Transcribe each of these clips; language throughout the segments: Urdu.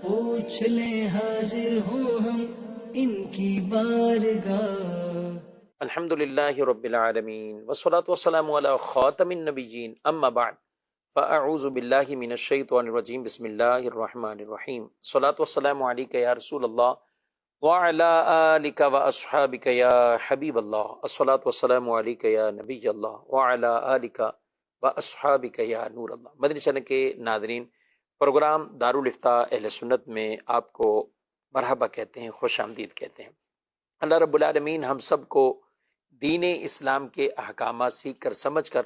پوچھ لیں حاضر ہوں ہم ان کی بارگاہ۔ الحمد للہ رب العالمین والصلاة والسلام علی خاتم النبیین اما بعد فاعوذ باللہ من الشیطان الرجیم بسم اللہ الرحمن الرحیم الصلاة والسلام علیک یا رسول اللہ وعلی آلک واصحابک یا حبیب اللہ الصلاة والسلام علیک یا نبی اللہ وعلی آلک واصحابک یا نور اللہ۔ مدنی چینل کے ناظرین، پروگرام دارالافتاء اہل سنت میں آپ کو مرحبا کہتے ہیں، خوش آمدید کہتے ہیں۔ اللہ رب العالمین ہم سب کو دین اسلام کے احکامات سیکھ کر سمجھ کر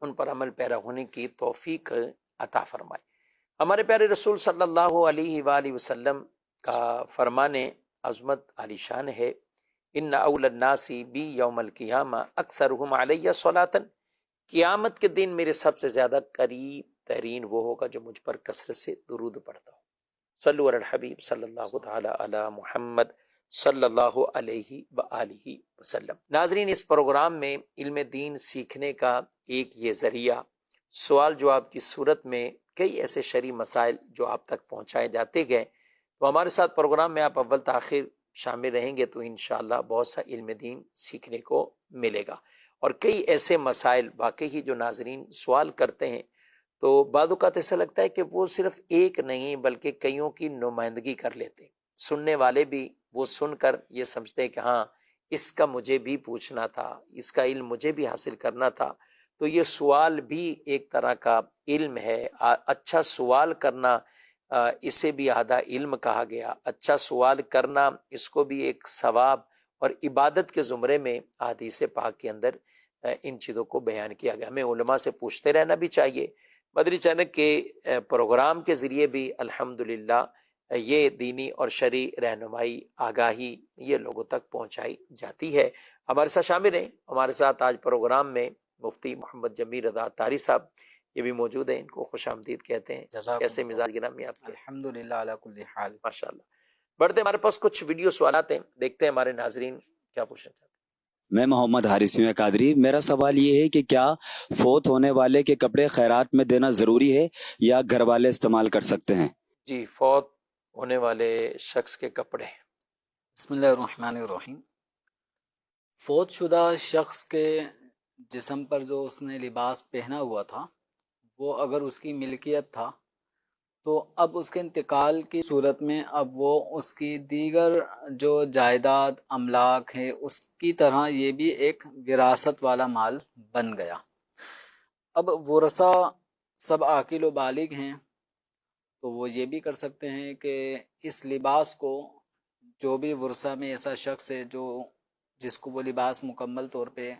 ان پر عمل پیرا ہونے کی توفیق عطا فرمائے۔ ہمارے پیارے رسول صلی اللہ علیہ وآلہ وسلم کا فرمان عظمت عالی شان ہے، ان اول الناس بی یوم القیامہ اکثرہم علیہ صلاۃ، قیامت کے دن میرے سب سے زیادہ قریب ترین وہ ہوگا جو مجھ پر کثرت سے درود پڑھتا ہو۔ صلو علی الحبیب صلی اللہ تعالی علی محمد صلی اللہ علیہ وآلہ وسلم۔ ناظرین، اس پروگرام میں علم دین سیکھنے کا ایک یہ ذریعہ، سوال جواب کی صورت میں کئی ایسے شرعی مسائل جو آپ تک پہنچائے جاتے گئے، تو ہمارے ساتھ پروگرام میں آپ اول تاخیر شامل رہیں گے تو انشاءاللہ بہت سا علم دین سیکھنے کو ملے گا۔ اور کئی ایسے مسائل واقعی جو ناظرین سوال کرتے ہیں تو بعض اوقات ایسا لگتا ہے کہ وہ صرف ایک نہیں بلکہ کئیوں کی نمائندگی کر لیتے ہیں۔ سننے والے بھی وہ سن کر یہ سمجھتے ہیں کہ ہاں اس کا مجھے بھی پوچھنا تھا، اس کا علم مجھے بھی حاصل کرنا تھا۔ تو یہ سوال بھی ایک طرح کا علم ہے۔ اچھا سوال کرنا اسے بھی آدھا علم کہا گیا۔ اچھا سوال کرنا اس کو بھی ایک ثواب اور عبادت کے زمرے میں احادیث پاک کے اندر ان چیزوں کو بیان کیا گیا۔ ہمیں علماء سے پوچھتے رہنا بھی چاہیے۔ مدنی چینل کے پروگرام کے ذریعے بھی الحمدللہ یہ دینی اور شرعی رہنمائی، آگاہی یہ لوگوں تک پہنچائی جاتی ہے۔ ہمارے ساتھ شامل ہیں، ہمارے ساتھ آج پروگرام میں مفتی محمد جمیل رضا عطاری صاحب یہ بھی موجود ہیں، ان کو خوش آمدید کہتے ہیں۔ کیسے مزاج گرامی آپ کے؟ الحمدللہ علی کل حال۔ ماشاءاللہ۔ بڑھتے ہمارے پاس کچھ ویڈیو سوالات ہیں، دیکھتے ہیں ہمارے ناظرین کیا پوچھنا چاہتے ہیں۔ میں محمد حارث ہوں قادری۔ میرا سوال یہ ہے کہ کیا فوت ہونے والے کے کپڑے خیرات میں دینا ضروری ہے یا گھر والے استعمال کر سکتے ہیں؟ جی، فوت ہونے والے شخص کے کپڑے۔ بسم اللہ الرحمن الرحیم۔ فوت شدہ شخص کے جسم پر جو اس نے لباس پہنا ہوا تھا وہ اگر اس کی ملکیت تھا تو اب اس کے انتقال کی صورت میں اب وہ اس کی دیگر جو جائیداد املاک ہے اس کی طرح یہ بھی ایک وراثت والا مال بن گیا۔ اب ورثہ سب عاقل و بالغ ہیں تو وہ یہ بھی کر سکتے ہیں کہ اس لباس کو جو بھی ورثہ میں ایسا شخص ہے جس کو وہ لباس مکمل طور پہ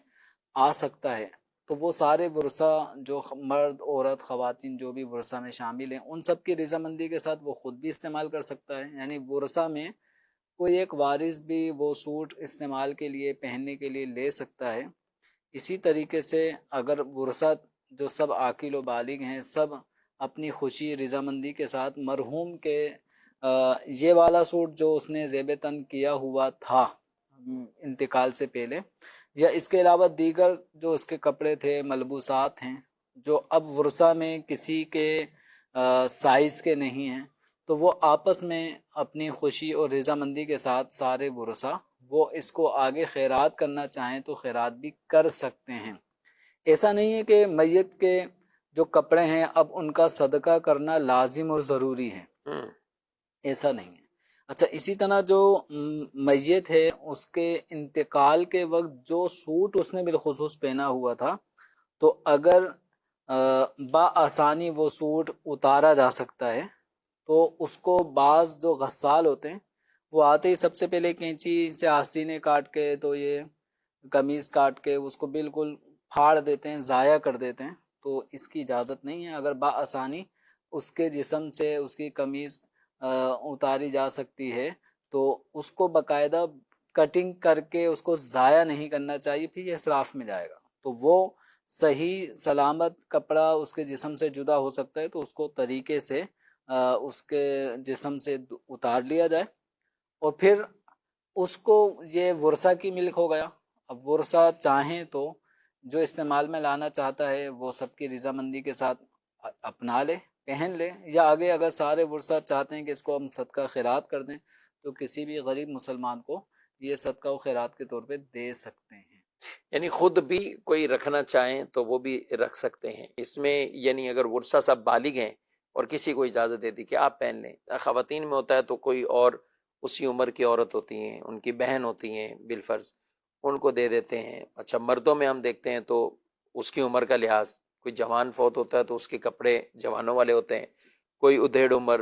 آ سکتا ہے تو وہ سارے ورثہ جو مرد عورت خواتین جو بھی ورثہ میں شامل ہیں ان سب کی رضامندی کے ساتھ وہ خود بھی استعمال کر سکتا ہے۔ یعنی ورثہ میں کوئی ایک وارث بھی وہ سوٹ استعمال کے لیے پہننے کے لیے لے سکتا ہے۔ اسی طریقے سے اگر ورثہ جو سب عاقل و بالغ ہیں سب اپنی خوشی رضامندی کے ساتھ مرحوم کے یہ والا سوٹ جو اس نے زیب تن کیا ہوا تھا انتقال سے پہلے یا اس کے علاوہ دیگر جو اس کے کپڑے تھے ملبوسات ہیں جو اب ورثہ میں کسی کے سائز کے نہیں ہیں تو وہ آپس میں اپنی خوشی اور رضامندی کے ساتھ سارے ورثہ وہ اس کو آگے خیرات کرنا چاہیں تو خیرات بھی کر سکتے ہیں۔ ایسا نہیں ہے کہ میت کے جو کپڑے ہیں اب ان کا صدقہ کرنا لازم اور ضروری ہے، ایسا نہیں ہے۔ اچھا، اسی طرح جو میت ہے اس کے انتقال کے وقت جو سوٹ اس نے بالخصوص پہنا ہوا تھا تو اگر بآسانی وہ سوٹ اتارا جا سکتا ہے تو اس کو بعض جو غسال ہوتے ہیں وہ آتے ہی سب سے پہلے کینچی سے آستینے کاٹ کے تو یہ قمیض کاٹ کے اس کو بالکل پھاڑ دیتے ہیں، ضائع کر دیتے ہیں، تو اس کی اجازت نہیں ہے۔ اگر بآسانی اس کے جسم سے اس کی قمیض اتاری جا سکتی ہے تو اس کو باقاعدہ کٹنگ کر کے اس کو ضائع نہیں کرنا چاہیے، پھر یہ اسراف میں جائے گا۔ تو وہ صحیح سلامت کپڑا اس کے جسم سے جدا ہو سکتا ہے تو اس کو طریقے سے اس کے جسم سے اتار لیا جائے اور پھر اس کو یہ ورثہ کی ملک ہو گیا۔ اب ورثہ چاہیں تو جو استعمال میں لانا چاہتا ہے وہ سب کی رضامندی کے ساتھ اپنا لے، پہن لے، یا آگے اگر سارے ورثہ چاہتے ہیں کہ اس کو ہم صدقہ خیرات کر دیں تو کسی بھی غریب مسلمان کو یہ صدقہ و خیرات کے طور پہ دے سکتے ہیں۔ یعنی خود بھی کوئی رکھنا چاہیں تو وہ بھی رکھ سکتے ہیں اس میں، یعنی اگر ورثہ سب بالغ ہیں اور کسی کو اجازت دے دی کہ آپ پہن لیں۔ خواتین میں ہوتا ہے تو کوئی اور اسی عمر کی عورت ہوتی ہیں، ان کی بہن ہوتی ہیں بالفرض، ان کو دے دیتے ہیں۔ اچھا مردوں میں ہم دیکھتے ہیں تو اس کی عمر کا لحاظ، کوئی جوان فوت ہوتا ہے تو اس کے کپڑے جوانوں والے ہوتے ہیں، کوئی ادھیڑ عمر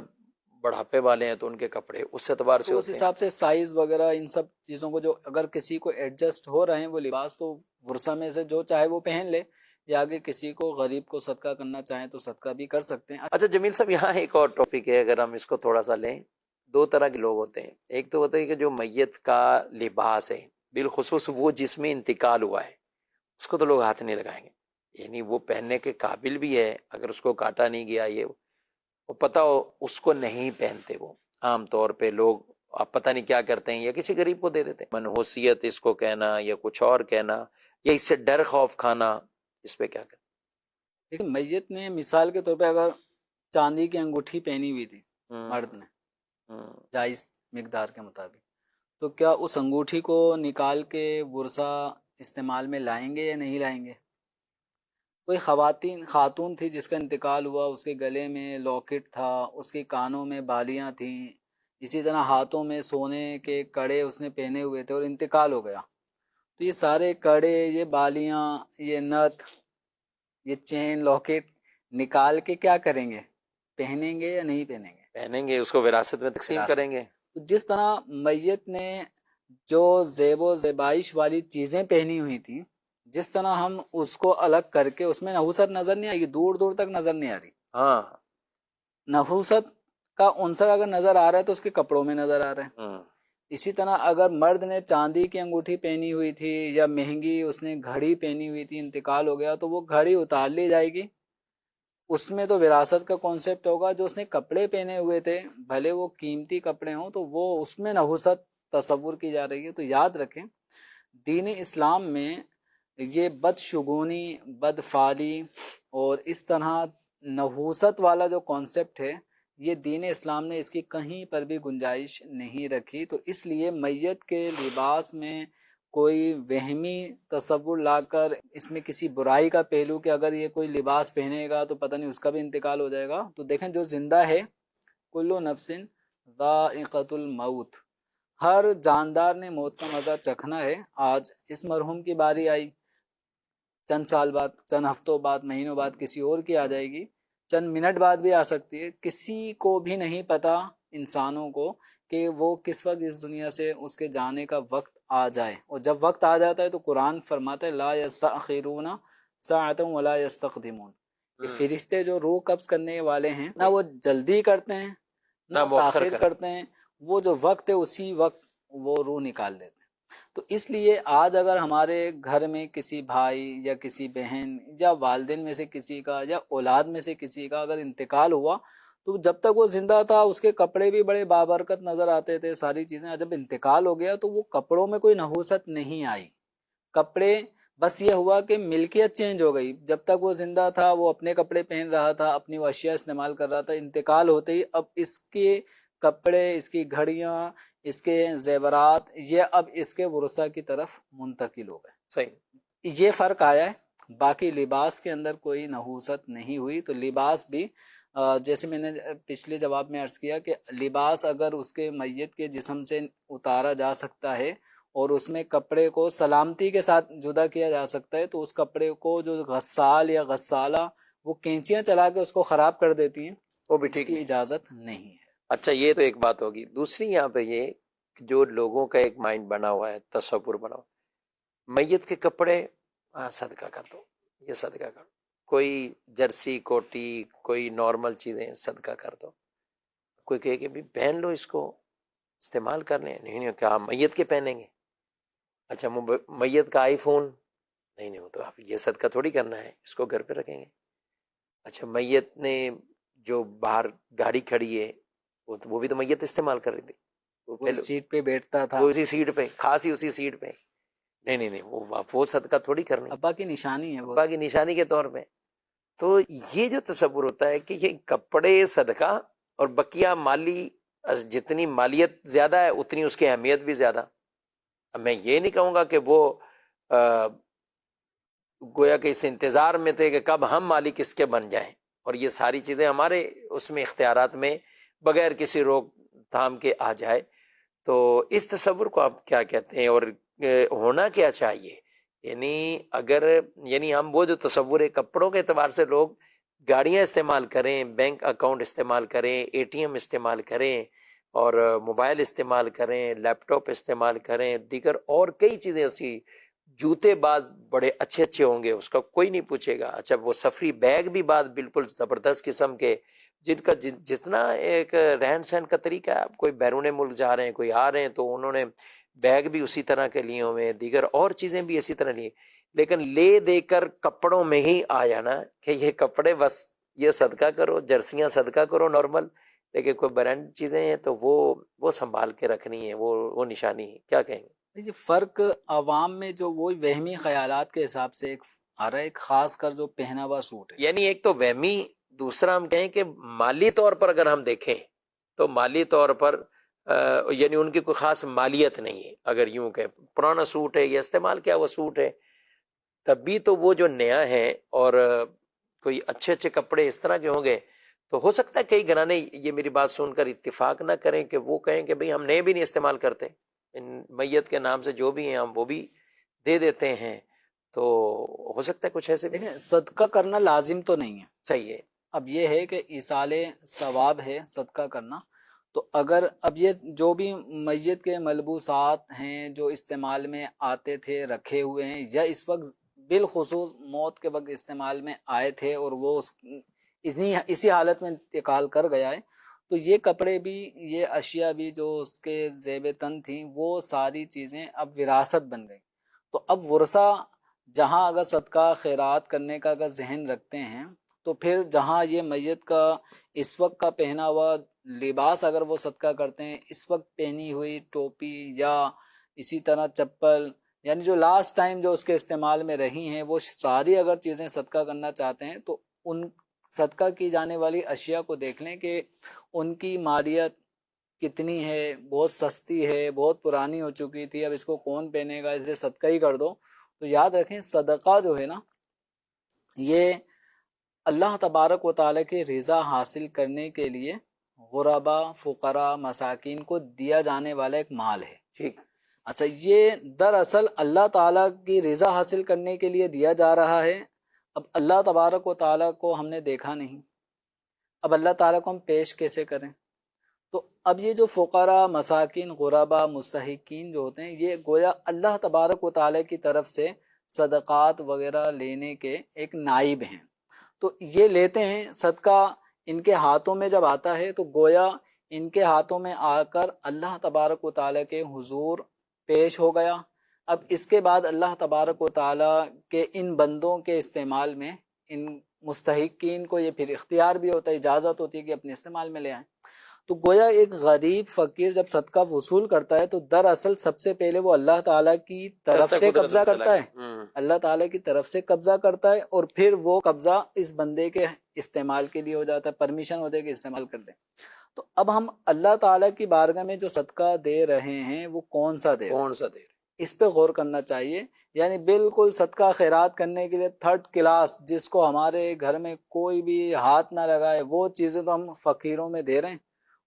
بڑھاپے والے ہیں تو ان کے کپڑے اس اعتبار سے تو اس ہوتے ہیں۔ حساب سے سائز وغیرہ ان سب چیزوں کو جو اگر کسی کو ایڈجسٹ ہو رہے ہیں وہ لباس، تو ورثہ میں سے جو چاہے وہ پہن لے، یا آگے کسی کو غریب کو صدقہ کرنا چاہیں تو صدقہ بھی کر سکتے ہیں۔ اچھا جمیل صاحب، یہاں ایک اور ٹاپک ہے، اگر ہم اس کو تھوڑا سا لیں، دو طرح کے لوگ ہوتے ہیں۔ ایک تو ہوتا ہے کہ جو میت کا لباس ہے، بالخصوص وہ جس میں انتقال ہوا ہے، اس کو تو لوگ ہاتھ نہیں لگائیں گے، یعنی وہ پہننے کے قابل بھی ہے، اگر اس کو کاٹا نہیں گیا، یہ وہ پتہ ہو اس کو نہیں پہنتے۔ وہ عام طور پہ لوگ آپ پتہ نہیں کیا کرتے ہیں، یا کسی غریب کو دے دیتے ہیں، منحوسیت اس کو کہنا یا کچھ اور کہنا، یا اس سے ڈر خوف کھانا، اس پہ کیا کرتے لیکن میت نے مثال کے طور پہ اگر چاندی کی انگوٹھی پہنی ہوئی تھی ہیں؟ مرد نے ہوں، جائز مقدار کے مطابق، تو کیا اس انگوٹھی کو نکال کے ورثہ استعمال میں لائیں گے یا نہیں لائیں گے؟ کوئی خاتون تھی جس کا انتقال ہوا، اس کے گلے میں لاکٹ تھا، اس کے کانوں میں بالیاں تھیں، اسی طرح ہاتھوں میں سونے کے کڑے اس نے پہنے ہوئے تھے اور انتقال ہو گیا، تو یہ سارے کڑے، یہ بالیاں، یہ نتھ، یہ چین، لاکٹ نکال کے کیا کریں گے؟ پہنیں گے یا نہیں پہنیں گے؟ پہنیں گے، اس کو وراثت میں تقسیم وراثت کریں گے۔ تو جس طرح میت نے جو زیب و زیبائش والی چیزیں پہنی ہوئی تھیں، جس طرح ہم اس کو الگ کر کے، اس میں نحوست نظر نہیں آئے گی، دور دور تک نظر نہیں آ رہی۔ ہاں، نحوست کا عنصر اگر نظر آ رہا ہے تو اس کے کپڑوں میں نظر آ رہا ہے۔ ہوں، اسی طرح اگر مرد نے چاندی کی انگوٹھی پہنی ہوئی تھی یا مہنگی اس نے گھڑی پہنی ہوئی تھی، انتقال ہو گیا، تو وہ گھڑی اتار لی جائے گی۔ اس میں تو وراثت کا کانسیپٹ ہوگا۔ جو اس نے کپڑے پہنے ہوئے تھے، بھلے وہ قیمتی کپڑے ہوں، تو وہ اس میں نحوست تصور کی جا رہی ہے۔ تو یاد رکھیں، دین اسلام میں یہ بدشگونی، بدفعلی اور اس طرح نحوست والا جو کانسیپٹ ہے، یہ دین اسلام نے اس کی کہیں پر بھی گنجائش نہیں رکھی۔ تو اس لیے میت کے لباس میں کوئی وہمی تصور لا کر اس میں کسی برائی کا پہلو کہ اگر یہ کوئی لباس پہنے گا تو پتہ نہیں اس کا بھی انتقال ہو جائے گا، تو دیکھیں جو زندہ ہے، کل نفس ذائقۃ الموت، ہر جاندار نے موت کا مزہ چکھنا ہے۔ آج اس مرحوم کی باری آئی، چند سال بعد، چند ہفتوں بعد، مہینوں بعد کسی اور کی آ جائے گی، چند منٹ بعد بھی آ سکتی ہے۔ کسی کو بھی نہیں پتا انسانوں کو کہ وہ کس وقت اس دنیا سے اس کے جانے کا وقت آ جائے، اور جب وقت آ جاتا ہے تو قرآن فرماتا ہے لا یستأخرون ساعۃ ولا یستقدمون، کہ فرشتے جو روح قبض کرنے والے ہیں، نہ وہ جلدی کرتے ہیں نہ تاخیر کرتے ہیں، وہ جو وقت ہے اسی وقت وہ روح نکال لیتے ہیں۔ تو اس لیے آج اگر ہمارے گھر میں کسی بھائی یا کسی بہن یا والدین میں سے کسی کا یا اولاد میں سے کسی کا اگر انتقال ہوا، تو جب تک وہ زندہ تھا اس کے کپڑے بھی بڑے بابرکت نظر آتے تھے، ساری چیزیں، جب انتقال ہو گیا تو وہ کپڑوں میں کوئی نحوست نہیں آئی، کپڑے بس یہ ہوا کہ ملکیت چینج ہو گئی۔ جب تک وہ زندہ تھا وہ اپنے کپڑے پہن رہا تھا، اپنی وہ اشیاء استعمال کر رہا تھا، انتقال ہوتے ہی اب اس کے کپڑے، اس کی گھڑیاں، اس کے زیورات، یہ اب اس کے ورثہ کی طرف منتقل ہو گئے۔ صحیح، یہ فرق آیا ہے، باقی لباس کے اندر کوئی نحوست نہیں ہوئی۔ تو لباس بھی جیسے میں نے پچھلے جواب میں عرض کیا کہ لباس اگر اس کے میت کے جسم سے اتارا جا سکتا ہے اور اس میں کپڑے کو سلامتی کے ساتھ جدا کیا جا سکتا ہے، تو اس کپڑے کو جو غسال یا غسالہ وہ کینچیاں چلا کے اس کو خراب کر دیتی ہیں، وہ بھی اس ٹھیک کی نہیں۔ اجازت نہیں ہے۔ اچھا یہ تو ایک بات ہوگی، دوسری یہاں پہ یہ کہ جو لوگوں کا ایک مائنڈ بنا ہوا ہے، تصور بنا ہوا، میت کے کپڑے صدقہ کر دو، یہ صدقہ کر دو، کوئی جرسی کوٹی، کوئی نارمل چیزیں صدقہ کر دو، کوئی کہے کہ بھی پہن لو، اس کو استعمال کر لیں، نہیں کیا میت کے پہنیں گے؟ اچھا میت کا آئی فون، نہیں وہ تو آپ یہ صدقہ تھوڑی کرنا ہے، اس کو گھر پہ رکھیں گے۔ اچھا میت نے جو باہر گاڑی کھڑی ہے وہ بھی تو میت استعمال کر رہی تھی، وہ سیٹ پہ بیٹھتا تھا، وہ اسی سیٹ پہ، خاصی اسی سیٹ پہ، نہیں وہ صدقہ تھوڑی کرنی، ابا کی نشانی ہے وہ، ابا کی نشانی کے طور پہ۔ تو یہ جو تصور ہوتا ہے کہ یہ کپڑے صدقہ اور بقیہ مالی، جتنی مالیت زیادہ ہے اتنی اس کی اہمیت بھی زیادہ. اب میں یہ نہیں کہوں گا کہ وہ گویا کہ اس انتظار میں تھے کہ کب ہم مالک اس کے بن جائیں، اور یہ ساری چیزیں ہمارے اس میں اختیارات میں بغیر کسی روک تھام کے آ جائے. تو اس تصور کو آپ کیا کہتے ہیں، اور ہونا کیا چاہیے؟ یعنی ہم وہ جو تصور ہے کپڑوں کے اعتبار سے لوگ گاڑیاں استعمال کریں، بینک اکاؤنٹ استعمال کریں، اے ٹی ایم استعمال کریں، اور موبائل استعمال کریں، لیپ ٹاپ استعمال کریں، دیگر اور کئی چیزیں ایسی، جوتے بعد بڑے اچھے اچھے ہوں گے، اس کا کوئی نہیں پوچھے گا. اچھا وہ سفری بیگ بھی بعد بالکل زبردست قسم کے، جن کا جتنا ایک رہن سہن کا طریقہ ہے. آپ کوئی بیرون ملک جا رہے ہیں، کوئی آ رہے ہیں تو انہوں نے بیگ بھی اسی طرح کے لیے ہوئے ہیں، دیگر اور چیزیں بھی اسی طرح لیے. لیکن لے دے کر کپڑوں میں ہی آ جانا کہ یہ کپڑے بس یہ صدقہ کرو، جرسیاں صدقہ کرو نارمل، لیکن کوئی برانڈ چیزیں ہیں تو وہ سنبھال کے رکھنی ہے، وہ نشانی ہے. کیا کہیں گے؟ یہ فرق عوام میں جو وہی وہمی خیالات کے حساب سے ایک آ رہا ہے، ایک خاص کر جو پہنا ہوا سوٹ ہے. یعنی ایک تو وہمی، دوسرا ہم کہیں کہ مالی طور پر اگر ہم دیکھیں تو مالی طور پر یعنی ان کی کوئی خاص مالیت نہیں ہے. اگر یوں کہ پرانا سوٹ ہے یا استعمال کیا وہ سوٹ ہے، تب بھی تو وہ جو نیا ہے اور کوئی اچھے اچھے کپڑے اس طرح کے ہوں گے تو ہو سکتا ہے کئی گھرانے یہ میری بات سن کر اتفاق نہ کریں کہ وہ کہیں کہ بھئی ہم نئے بھی نہیں استعمال کرتے، میت کے نام سے جو بھی ہیں ہم وہ بھی دے دیتے ہیں. تو ہو سکتا ہے کچھ ایسے بھی. دیکھیں صدقہ کرنا لازم تو نہیں ہے. صحیح ہے. اب یہ ہے کہ ایصال ثواب ہے صدقہ کرنا. تو اگر اب یہ جو بھی میت کے ملبوسات ہیں جو استعمال میں آتے تھے رکھے ہوئے ہیں، یا اس وقت بالخصوص موت کے وقت استعمال میں آئے تھے اور وہ اسی حالت میں انتقال کر گیا ہے، تو یہ کپڑے بھی، یہ اشیاء بھی جو اس کے زیب تن تھیں، وہ ساری چیزیں اب وراثت بن گئی. تو اب ورثہ جہاں اگر صدقہ خیرات کرنے کا اگر ذہن رکھتے ہیں تو پھر جہاں یہ میت کا اس وقت کا پہنا ہوا لباس اگر وہ صدقہ کرتے ہیں، اس وقت پہنی ہوئی ٹوپی یا اسی طرح چپل، یعنی جو لاسٹ ٹائم جو اس کے استعمال میں رہی ہیں، وہ ساری اگر چیزیں صدقہ کرنا چاہتے ہیں تو ان صدقہ کی جانے والی اشیاء کو دیکھ لیں کہ ان کی مالیت کتنی ہے. بہت سستی ہے، بہت پرانی ہو چکی تھی، اب اس کو کون پہنے گا، اسے صدقہ ہی کر دو. تو یاد رکھیں صدقہ جو ہے نا، یہ اللہ تبارک و تعالیٰ کی رضا حاصل کرنے کے لیے غربا، فقراء، مساکین کو دیا جانے والا ایک مال ہے. ٹھیک. اچھا یہ دراصل اللہ تعالیٰ کی رضا حاصل کرنے کے لیے دیا جا رہا ہے. اب اللہ تبارک و تعالیٰ کو ہم نے دیکھا نہیں، اب اللہ تعالیٰ کو ہم پیش کیسے کریں؟ تو اب یہ جو فقراء، مساکین، غربا، مستحقین جو ہوتے ہیں، یہ گویا اللہ تبارک و تعالیٰ کی طرف سے صدقات وغیرہ لینے کے ایک نائب ہیں. تو یہ لیتے ہیں صدقہ، ان کے ہاتھوں میں جب آتا ہے تو گویا ان کے ہاتھوں میں آ کر اللہ تبارک و تعالیٰ کے حضور پیش ہو گیا. اب اس کے بعد اللہ تبارک و تعالیٰ کے ان بندوں کے استعمال میں ان مستحقین کو یہ پھر اختیار بھی ہوتا ہے، اجازت ہوتی ہے کہ اپنے استعمال میں لے آئیں. تو گویا ایک غریب فقیر جب صدقہ وصول کرتا ہے تو دراصل سب سے پہلے وہ اللہ تعالیٰ کی طرف سے قبضہ کرتا ہے، اللہ تعالیٰ کی طرف سے قبضہ کرتا ہے، اور پھر وہ قبضہ اس بندے کے استعمال کے لیے ہو جاتا ہے، پرمیشن ہوتا ہے کہ استعمال کر دیں. تو اب ہم اللہ تعالیٰ کی بارگاہ میں جو صدقہ دے رہے ہیں وہ کون سا دے رہے ہیں، اس پہ غور کرنا چاہیے. یعنی بالکل صدقہ خیرات کرنے کے لیے تھرڈ کلاس، جس کو ہمارے گھر میں کوئی بھی ہاتھ نہ لگائے، وہ چیزیں تو ہم فقیروں میں دے رہے ہیں،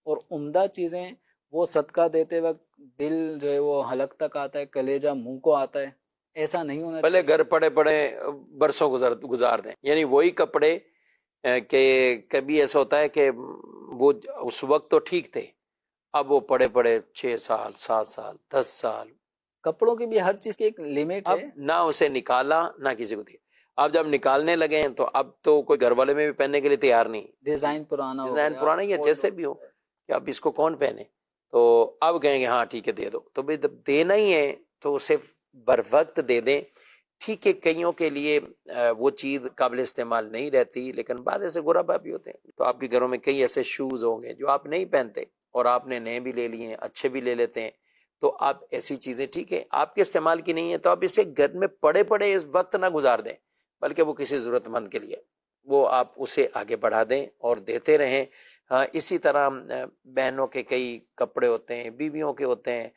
اور عمدہ چیزیں وہ صدقہ دیتے وقت دل جو ہے وہ حلق تک آتا ہے، کلیجہ منہ کو آتا ہے. ایسا نہیں ہونا پہلے گھر پڑے پڑے برسوں گزار دیں. یعنی وہی کپڑے کہ کبھی ایسا ہوتا ہے کہ وہ اس وقت تو ٹھیک تھے، اب وہ پڑے پڑے 6 سال 7 سال 10 سال. کپڑوں کی بھی ہر چیز کی ایک لمٹ اب ہے. نہ اسے نکالا نہ کسی کو دیا. اب جب نکالنے لگے ہیں تو اب تو کوئی گھر والے میں بھی پہننے کے لیے تیار نہیں، ڈیزائن پرانا یا جیسے بھی ہو کہ اب اس کو کون پہنے. تو اب کہیں گے ہاں ٹھیک ہے دے دو. تو جب دینا ہی ہے تو اسے بر وقت دے دیں. ٹھیک ہے کئیوں کے لیے وہ چیز قابل استعمال نہیں رہتی، لیکن بعد ایسے غربا بھی ہوتے ہیں. تو آپ کے گھروں میں کئی ایسے شوز ہوں گے جو آپ نہیں پہنتے اور آپ نے نئے بھی لے لیے ہیں، اچھے بھی لے لیتے ہیں. تو آپ ایسی چیزیں ٹھیک ہے آپ کے استعمال کی نہیں ہے تو آپ اسے گھر میں پڑے پڑے اس وقت نہ گزار دیں، بلکہ وہ کسی ضرورت مند کے لیے وہ آپ اسے آگے بڑھا دیں اور دیتے رہیں۔ ہاں اسی طرح بہنوں کے کئی کپڑے ہوتے ہیں، بیویوں کے ہوتے ہیں،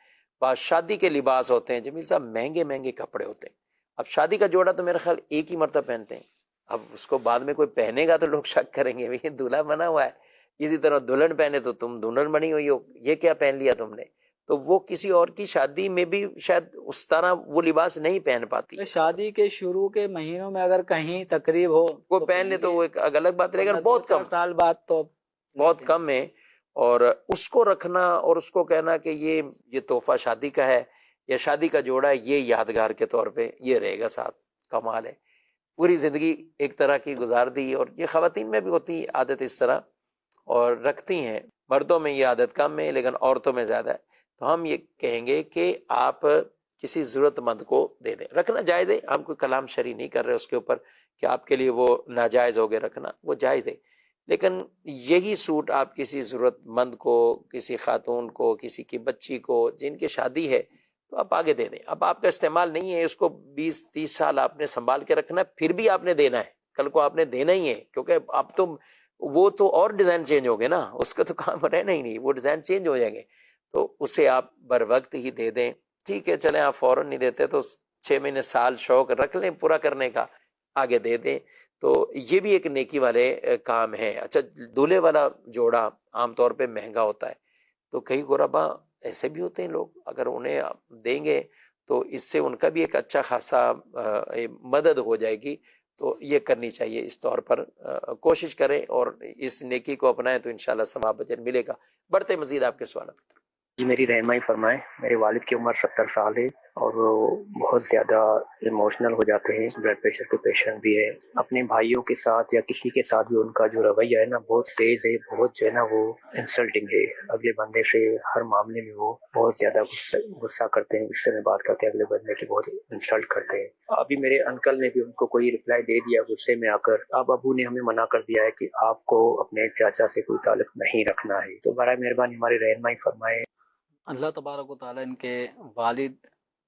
بعض شادی کے لباس ہوتے ہیں، جمیل صاحب مہنگے مہنگے کپڑے ہوتے ہیں۔ اب شادی کا جوڑا تو میرا خیال ایک ہی مرتبہ پہنتے ہیں، اب اس کو بعد میں کوئی پہنے گا تو لوگ شک کریں گے یہ دولہا بنا ہوا ہے، اسی طرح دلہن پہنے تو تم دلہن بنی ہوئی ہو، یہ کیا پہن لیا تم نے؟ تو وہ کسی اور کی شادی میں بھی شاید اس طرح وہ لباس نہیں پہن پاتی، شادی کے شروع کے مہینوں میں اگر کہیں تقریب ہو وہ پہن لے تو وہ ایک الگ بات رہے گا، بہت کم، سال بعد تو بہت کم ہے۔ اور اس کو رکھنا اور اس کو کہنا کہ یہ تحفہ شادی کا ہے یا شادی کا جوڑا ہے، یہ یادگار کے طور پہ یہ رہے گا ساتھ، کمال ہے۔ پوری زندگی ایک طرح کی گزار دی، اور یہ خواتین میں بھی ہوتی عادت اس طرح اور رکھتی ہیں، مردوں میں یہ عادت کم ہے لیکن عورتوں میں زیادہ ہے۔ تو ہم یہ کہیں گے کہ آپ کسی ضرورت مند کو دے دیں، رکھنا جائز ہے، ہم کوئی کلام شرعی نہیں کر رہے اس کے اوپر کہ آپ کے لیے وہ ناجائز ہو گیا رکھنا، وہ جائز ہے، لیکن یہی سوٹ آپ کسی ضرورت مند کو، کسی خاتون کو، کسی کی بچی کو جن کی شادی ہے تو آپ آگے دے دیں۔ اب آپ کا استعمال نہیں ہے، اس کو 20-30 سال آپ نے سنبھال کے رکھنا ہے، پھر بھی آپ نے دینا ہے، کل کو آپ نے دینا ہی ہے، کیونکہ اب تو وہ تو اور ڈیزائن چینج ہو گئے نا، اس کا تو کام رہنا ہی نہیں، وہ ڈیزائن چینج ہو جائیں گے، تو اسے آپ بر وقت ہی دے دیں۔ ٹھیک ہے چلیں آپ فوراً نہیں دیتے تو 6 مہینے سال شوق رکھ لیں پورا کرنے کا، آگے دے دیں، تو یہ بھی ایک نیکی والے کام ہے۔ اچھا دولہے والا جوڑا عام طور پہ مہنگا ہوتا ہے، تو کئی غربا ایسے بھی ہوتے ہیں لوگ، اگر انہیں آپ دیں گے تو اس سے ان کا بھی ایک اچھا خاصا مدد ہو جائے گی، تو یہ کرنی چاہیے، اس طور پر کوشش کریں اور اس نیکی کو اپنائیں تو انشاءاللہ ثواب اجر ملے گا۔ بڑھتے مزید آپ کے سوالات۔ جی میری رہنمائی فرمائیں۔ میرے والد کی عمر 70 سال ہے اور وہ بہت زیادہ ایموشنل ہو جاتے ہیں، بلڈ پریشر کے پیشنٹ بھی ہے۔ اپنے بھائیوں کے ساتھ یا کسی کے ساتھ بھی ان کا جو رویہ ہے نا بہت تیز ہے، بہت جو ہے نا وہ انسلٹنگ ہے، اگلے بندے سے ہر معاملے میں وہ بہت زیادہ غصہ کرتے ہیں، غصے میں بات کرتے ہیں، اگلے بندے کی بہت انسلٹ کرتے ہیں۔ ابھی میرے انکل نے بھی ان کو کوئی رپلائی دے دیا غصے میں آ کر، اب ابو نے ہمیں منع کر دیا ہے کہ آپ کو اپنے چاچا سے کوئی تعلق نہیں رکھنا ہے، تو برائے مہربانی ہماری رہنمائی فرمائیں۔ اللہ تبارک و تعالیٰ ان کے والد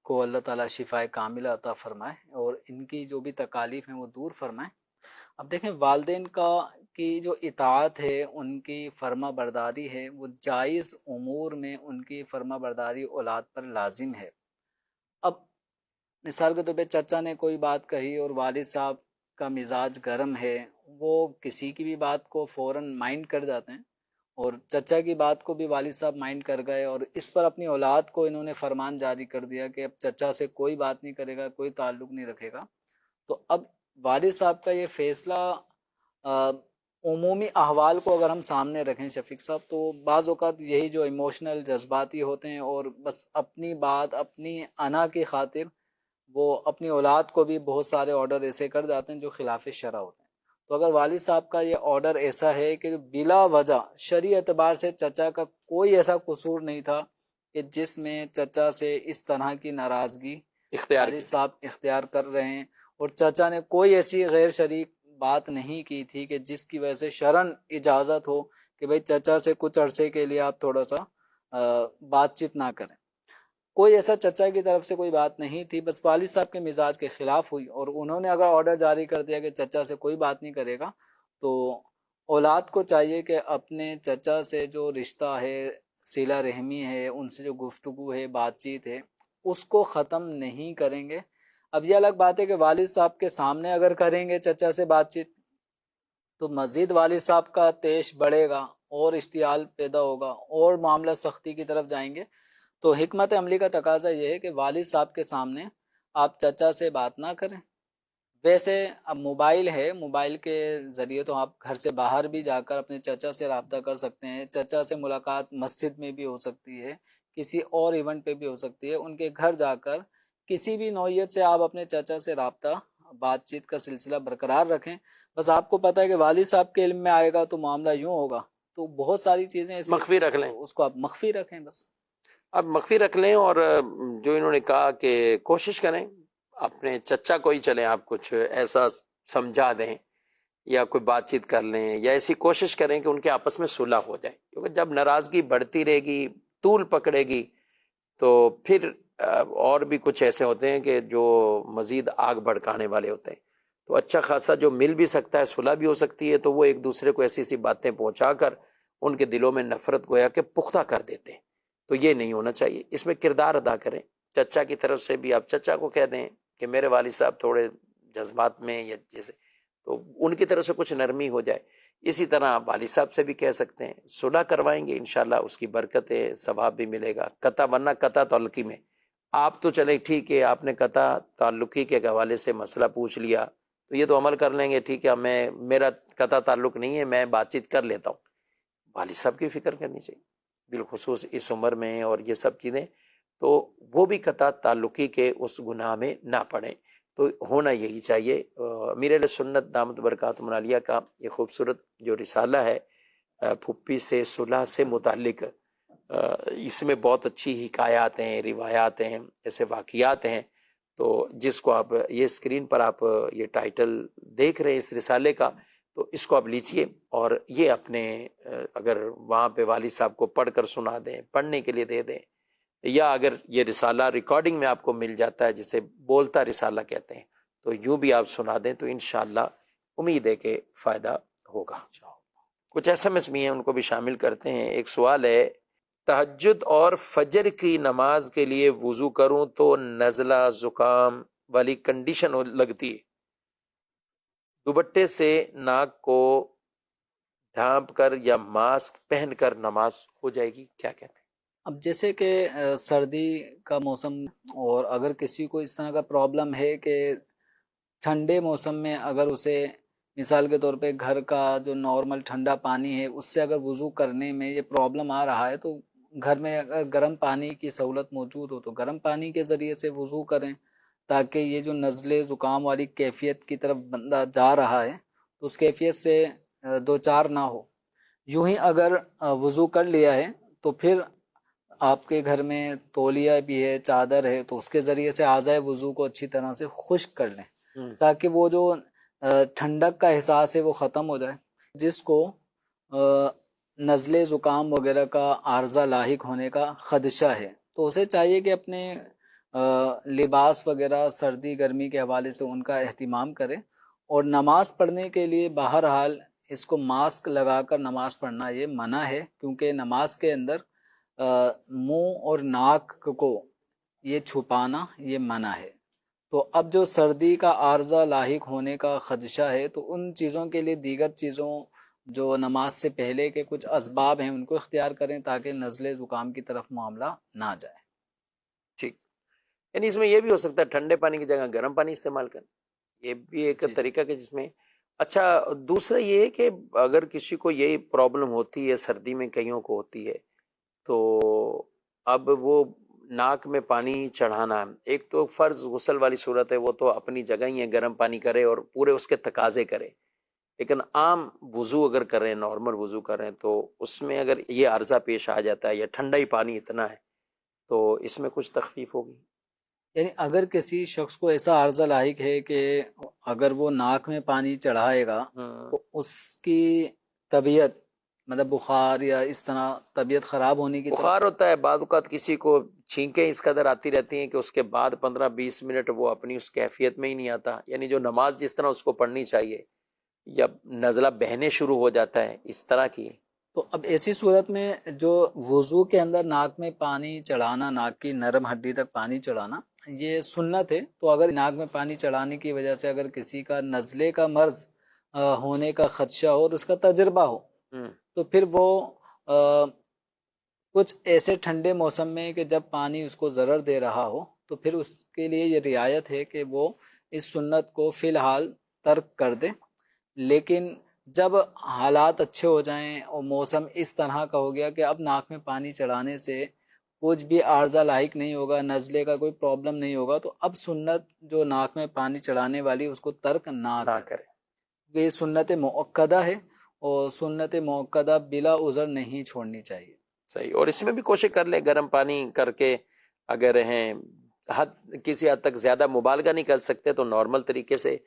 کو اللہ تعالیٰ شفائے کاملہ عطا فرمائے اور ان کی جو بھی تکالیف ہیں وہ دور فرمائے۔ اب دیکھیں والدین کی جو اطاعت ہے، ان کی فرما برداری ہے، وہ جائز امور میں ان کی فرما برداری اولاد پر لازم ہے۔ اب مثال کے طور پہ چچا نے کوئی بات کہی اور والد صاحب کا مزاج گرم ہے، وہ کسی کی بھی بات کو فوراً مائنڈ کر جاتے ہیں، اور چچا کی بات کو بھی والد صاحب مائنڈ کر گئے، اور اس پر اپنی اولاد کو انہوں نے فرمان جاری کر دیا کہ اب چچا سے کوئی بات نہیں کرے گا، کوئی تعلق نہیں رکھے گا۔ تو اب والد صاحب کا یہ فیصلہ عمومی احوال کو اگر ہم سامنے رکھیں شفیق صاحب، تو بعض اوقات یہی جو ایموشنل جذباتی ہوتے ہیں اور بس اپنی بات اپنی انا کی خاطر وہ اپنی اولاد کو بھی بہت سارے آرڈر ایسے کر جاتے ہیں جو خلاف شرع ہوتے ہیں۔ تو اگر والد صاحب کا یہ آرڈر ایسا ہے کہ بلا وجہ شرعی اعتبار سے چچا کا کوئی ایسا قصور نہیں تھا کہ جس میں چچا سے اس طرح کی ناراضگی والد صاحب اختیار کر رہے ہیں، اور چچا نے کوئی ایسی غیر شرعی بات نہیں کی تھی کہ جس کی وجہ سے شرعن اجازت ہو کہ بھئی چچا سے کچھ عرصے کے لیے آپ تھوڑا سا بات چیت نہ کریں، کوئی ایسا چچا کی طرف سے کوئی بات نہیں تھی، بس والد صاحب کے مزاج کے خلاف ہوئی اور انہوں نے اگر آرڈر جاری کر دیا کہ چچا سے کوئی بات نہیں کرے گا، تو اولاد کو چاہیے کہ اپنے چچا سے جو رشتہ ہے، صلہ رحمی ہے، ان سے جو گفتگو ہے، بات چیت ہے، اس کو ختم نہیں کریں گے۔ اب یہ الگ بات ہے کہ والد صاحب کے سامنے اگر کریں گے چچا سے بات چیت تو مزید والد صاحب کا تیش بڑھے گا اور اشتعال پیدا ہوگا اور معاملہ سختی کی طرف جائیں گے۔ تو حکمت عملی کا تقاضا یہ ہے کہ والد صاحب کے سامنے آپ چچا سے بات نہ کریں۔ ویسے اب موبائل ہے، موبائل کے ذریعے تو آپ گھر سے باہر بھی جا کر اپنے چچا سے رابطہ کر سکتے ہیں، چچا سے ملاقات مسجد میں بھی ہو سکتی ہے، کسی اور ایونٹ پہ بھی ہو سکتی ہے، ان کے گھر جا کر کسی بھی نوعیت سے آپ اپنے چچا سے رابطہ بات چیت کا سلسلہ برقرار رکھیں۔ بس آپ کو پتہ ہے کہ والد صاحب کے علم میں آئے گا تو معاملہ یوں ہوگا، تو بہت ساری چیزیں مخفی رکھ لیں، اس کو آپ مخفی رکھیں، بس اب مخفی رکھ لیں، اور جو انہوں نے کہا کہ کوشش کریں اپنے چچا کو ہی چلیں آپ کچھ ایسا سمجھا دیں یا کوئی بات چیت کر لیں، یا ایسی کوشش کریں کہ ان کے آپس میں صلح ہو جائے، کیونکہ جب ناراضگی بڑھتی رہے گی، طول پکڑے گی، تو پھر اور بھی کچھ ایسے ہوتے ہیں کہ جو مزید آگ بھڑکانے والے ہوتے ہیں۔ تو اچھا خاصا جو مل بھی سکتا ہے، صلح بھی ہو سکتی ہے، تو وہ ایک دوسرے کو ایسی ایسی باتیں پہنچا کر ان کے دلوں میں نفرت گویا کہ پختہ کر دیتے ہیں. تو یہ نہیں ہونا چاہیے. اس میں کردار ادا کریں. چچا کی طرف سے بھی آپ چچا کو کہہ دیں کہ میرے والد صاحب تھوڑے جذبات میں یا جیسے، تو ان کی طرف سے کچھ نرمی ہو جائے. اسی طرح آپ والد صاحب سے بھی کہہ سکتے ہیں، صلح کروائیں گے انشاءاللہ اس کی برکت ہے، ثواب بھی ملے گا. قطع ورنہ قطع تعلقی میں آپ تو چلے ٹھیک ہے، آپ نے قطع تعلقی کے حوالے سے مسئلہ پوچھ لیا تو یہ تو عمل کر لیں گے، ٹھیک ہے میرا قطع تعلق نہیں ہے، میں بات چیت کر لیتا ہوں. والد صاحب کی فکر کرنی چاہیے بالخصوص اس عمر میں، اور یہ سب چیزیں تو وہ بھی قطع تعلقی کے اس گناہ میں نہ پڑیں. تو ہونا یہی چاہیے. امیر اہل سنت دامت برکاتہم العالیہ کا یہ خوبصورت جو رسالہ ہے پھپھی سے صلح سے متعلق، اس میں بہت اچھی حکایات ہیں، روایات ہیں، ایسے واقعات ہیں. تو جس کو آپ یہ اسکرین پر آپ یہ ٹائٹل دیکھ رہے ہیں اس رسالے کا، تو اس کو آپ لیجئے اور یہ اپنے اگر وہاں پہ والد صاحب کو پڑھ کر سنا دیں، پڑھنے کے لیے دے دیں، یا اگر یہ رسالہ ریکارڈنگ میں آپ کو مل جاتا ہے جسے بولتا رسالہ کہتے ہیں، تو یوں بھی آپ سنا دیں تو انشاءاللہ امید ہے کہ فائدہ ہوگا. کچھ SMS بھی ہیں، ان کو بھی شامل کرتے ہیں. ایک سوال ہے، تہجد اور فجر کی نماز کے لیے وضو کروں تو نزلہ زکام والی کنڈیشن لگتی ہے، دوپٹے سے ناک کو ڈھانپ کر یا ماسک پہن کر نماز ہو جائے گی، کیا کہتے ہیں؟ اب جیسے کہ سردی کا موسم، اور اگر کسی کو اس طرح کا پرابلم ہے کہ ٹھنڈے موسم میں اگر اسے مثال کے طور پہ گھر کا جو نارمل ٹھنڈا پانی ہے اس سے اگر وضو کرنے میں یہ پرابلم آ رہا ہے، تو گھر میں اگر گرم پانی کی سہولت موجود ہو تو گرم پانی کے ذریعے سے وضو کریں، تاکہ یہ جو نزلے زکام والی کیفیت کی طرف بندہ جا رہا ہے تو اس کیفیت سے دو چار نہ ہو. یوں ہی اگر وضو کر لیا ہے تو پھر آپ کے گھر میں تولیہ بھی ہے، چادر ہے، تو اس کے ذریعے سے اعضائے وضو کو اچھی طرح سے خشک کر لیں تاکہ وہ جو ٹھنڈک کا احساس ہے وہ ختم ہو جائے. جس کو نزلے زکام وغیرہ کا عارضہ لاحق ہونے کا خدشہ ہے تو اسے چاہیے کہ اپنے لباس وغیرہ سردی گرمی کے حوالے سے ان کا اہتمام کرے، اور نماز پڑھنے کے لیے بہرحال اس کو ماسک لگا کر نماز پڑھنا یہ منع ہے، کیونکہ نماز کے اندر منہ اور ناک کو یہ چھپانا یہ منع ہے. تو اب جو سردی کا عارضہ لاحق ہونے کا خدشہ ہے تو ان چیزوں کے لیے دیگر چیزوں جو نماز سے پہلے کے کچھ اسباب ہیں ان کو اختیار کریں تاکہ نزلے زکام کی طرف معاملہ نہ جائے. ٹھیک، یعنی اس میں یہ بھی ہو سکتا ہے ٹھنڈے پانی کی جگہ گرم پانی استعمال کریں، یہ بھی ایک طریقہ کہ جس میں اچھا. دوسرا یہ ہے کہ اگر کسی کو یہی پرابلم ہوتی ہے، سردی میں کئیوں کو ہوتی ہے، تو اب وہ ناک میں پانی چڑھانا، ایک تو فرض غسل والی صورت ہے، وہ تو اپنی جگہ ہی ہے، گرم پانی کرے اور پورے اس کے تقاضے کرے. لیکن عام وضو اگر کر رہے ہیں، نارمل وضو کر رہے ہیں، تو اس میں اگر یہ عرضہ پیش آ جاتا ہے یا ٹھنڈا ہی پانی اتنا ہے تو اس میں کچھ تخفیف ہوگی. یعنی اگر کسی شخص کو ایسا عرضہ لاحق ہے کہ اگر وہ ناک میں پانی چڑھائے گا تو اس کی طبیعت مطلب بخار یا اس طرح طبیعت خراب ہونے کی بخار ہوتا ہے، بعض اوقات کسی کو چھینکیں اس قدر آتی رہتی ہیں کہ اس کے بعد 15-20 منٹ وہ اپنی اس کیفیت میں ہی نہیں آتا، یعنی جو نماز جس طرح اس کو پڑھنی چاہیے یا نزلہ بہنے شروع ہو جاتا ہے اس طرح کی. تو اب ایسی صورت میں جو وضو کے اندر ناک میں پانی چڑھانا، ناک کی نرم ہڈی تک پانی چڑھانا یہ سنت ہے. تو اگر ناک میں پانی چڑھانے کی وجہ سے اگر کسی کا نزلے کا مرض ہونے کا خدشہ ہو اور اس کا تجربہ ہو تو پھر وہ کچھ ایسے ٹھنڈے موسم میں کہ جب پانی اس کو ضرر دے رہا ہو تو پھر اس کے لیے یہ رعایت ہے کہ وہ اس سنت کو فی الحال ترک کر دے. لیکن جب حالات اچھے ہو جائیں اور موسم اس طرح کا ہو گیا کہ اب ناک میں پانی چڑھانے سے کچھ بھی عارضہ لاحق نہیں ہوگا، نزلے کا کوئی پرابلم نہیں ہوگا، تو اب سنت جو ناک میں پانی چڑھانے والی اس کو ترک نہ کرے. یہ سنت مؤکدہ ہے اور سنت مؤکدہ بلا عذر نہیں چھوڑنی چاہیے. صحیح. اور اس میں بھی کوشش کر لیں گرم پانی کر کے، اگر ہیں کسی حد تک زیادہ مبالغہ نہیں کر سکتے تو نارمل طریقے سے،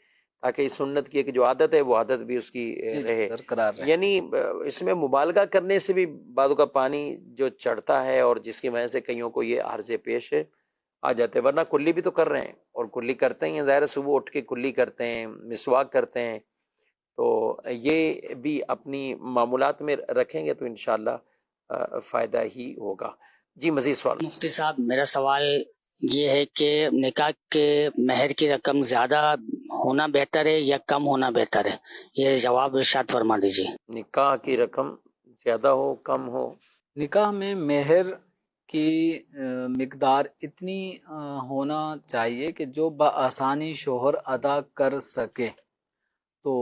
تاکہ سنت کی ایک جو عادت ہے وہ عادت بھی اس کی رہے برقرار رہے. یعنی اس میں مبالغہ کرنے سے بھی بعض کا پانی جو چڑھتا ہے اور جس کی وجہ سے کئیوں کو یہ عارضے پیش آ جاتے ہیں، ورنہ کلی بھی تو کر رہے ہیں، اور کلی کرتے ہی ہیں، ظاہر ہے صبح اٹھ کے کلی کرتے ہیں، مسواک کرتے ہیں، تو یہ بھی اپنی معمولات میں رکھیں گے تو انشاءاللہ فائدہ ہی ہوگا۔ جی مزید سوال۔ مفتی صاحب، میرا سوال یہ ہے کہ نکاح کے مہر کی رقم زیادہ ہونا بہتر ہے یا کم ہونا بہتر ہے؟ یہ جواب ارشاد فرما دیجیے۔ نکاح کی رقم زیادہ ہو کم ہو؟ نکاح میں مہر کی مقدار اتنی ہونا چاہیے کہ جو بآسانی شوہر ادا کر سکے، تو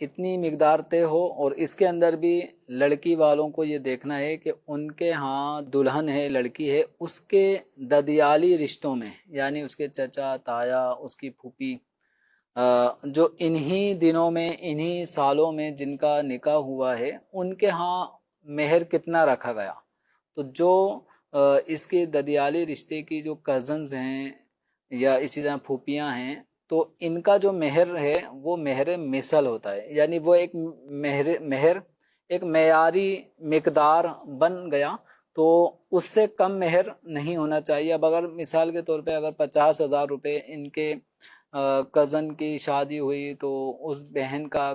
اتنی مقدار طے ہو۔ اور اس کے اندر بھی لڑکی والوں کو یہ دیکھنا ہے کہ ان کے ہاں دلہن ہے، لڑکی ہے، اس کے ددیالی رشتوں میں، یعنی اس کے چچا، تایا، اس کی پھوپھی، جو انہی دنوں میں، انہی سالوں میں جن کا نکاح ہوا ہے، ان کے ہاں مہر کتنا رکھا گیا۔ تو جو اس کے ددیالی رشتے کی جو کزنز ہیں یا اسی طرح پھوپھیاں ہیں، تو ان کا جو مہر ہے وہ مہر مثل ہوتا ہے، یعنی وہ ایک مہر ایک معیاری مقدار بن گیا، تو اس سے کم مہر نہیں ہونا چاہیے۔ اب اگر مثال کے طور پہ اگر 50,000 روپے ان کے کزن کی شادی ہوئی تو اس بہن کا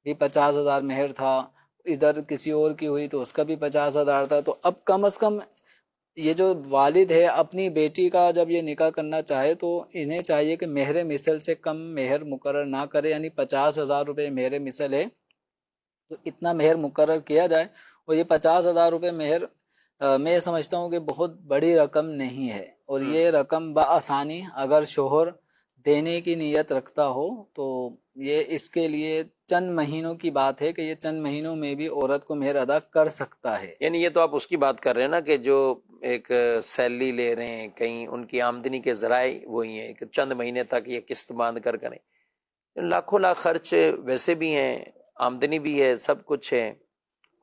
بھی 50,000 مہر تھا، ادھر کسی اور کی ہوئی تو اس کا بھی 50,000 تھا، تو اب کم از کم یہ جو والد ہے اپنی بیٹی کا جب یہ نکاح کرنا چاہے تو انہیں چاہیے کہ مہر مثل سے کم مہر مقرر نہ کرے، یعنی 50,000 روپے مہر مثل ہے تو اتنا مہر مقرر کیا جائے۔ اور یہ 50,000 روپے مہر میں سمجھتا ہوں کہ بہت بڑی رقم نہیں ہے، اور یہ رقم بآسانی اگر شوہر دینے کی نیت رکھتا ہو تو یہ اس کے لیے چند مہینوں کی بات ہے کہ یہ چند مہینوں میں بھی عورت کو مہر ادا کر سکتا ہے۔ یعنی یہ تو آپ اس کی بات کر رہے ہیں نا کہ جو ایک سیلری لے رہے ہیں، کہیں ان کی آمدنی کے ذرائع وہی ہیں کہ چند مہینے تک یہ قسط باندھ کر کریں، لاکھوں لاکھ خرچ ویسے بھی ہیں، آمدنی بھی ہے، سب کچھ ہے۔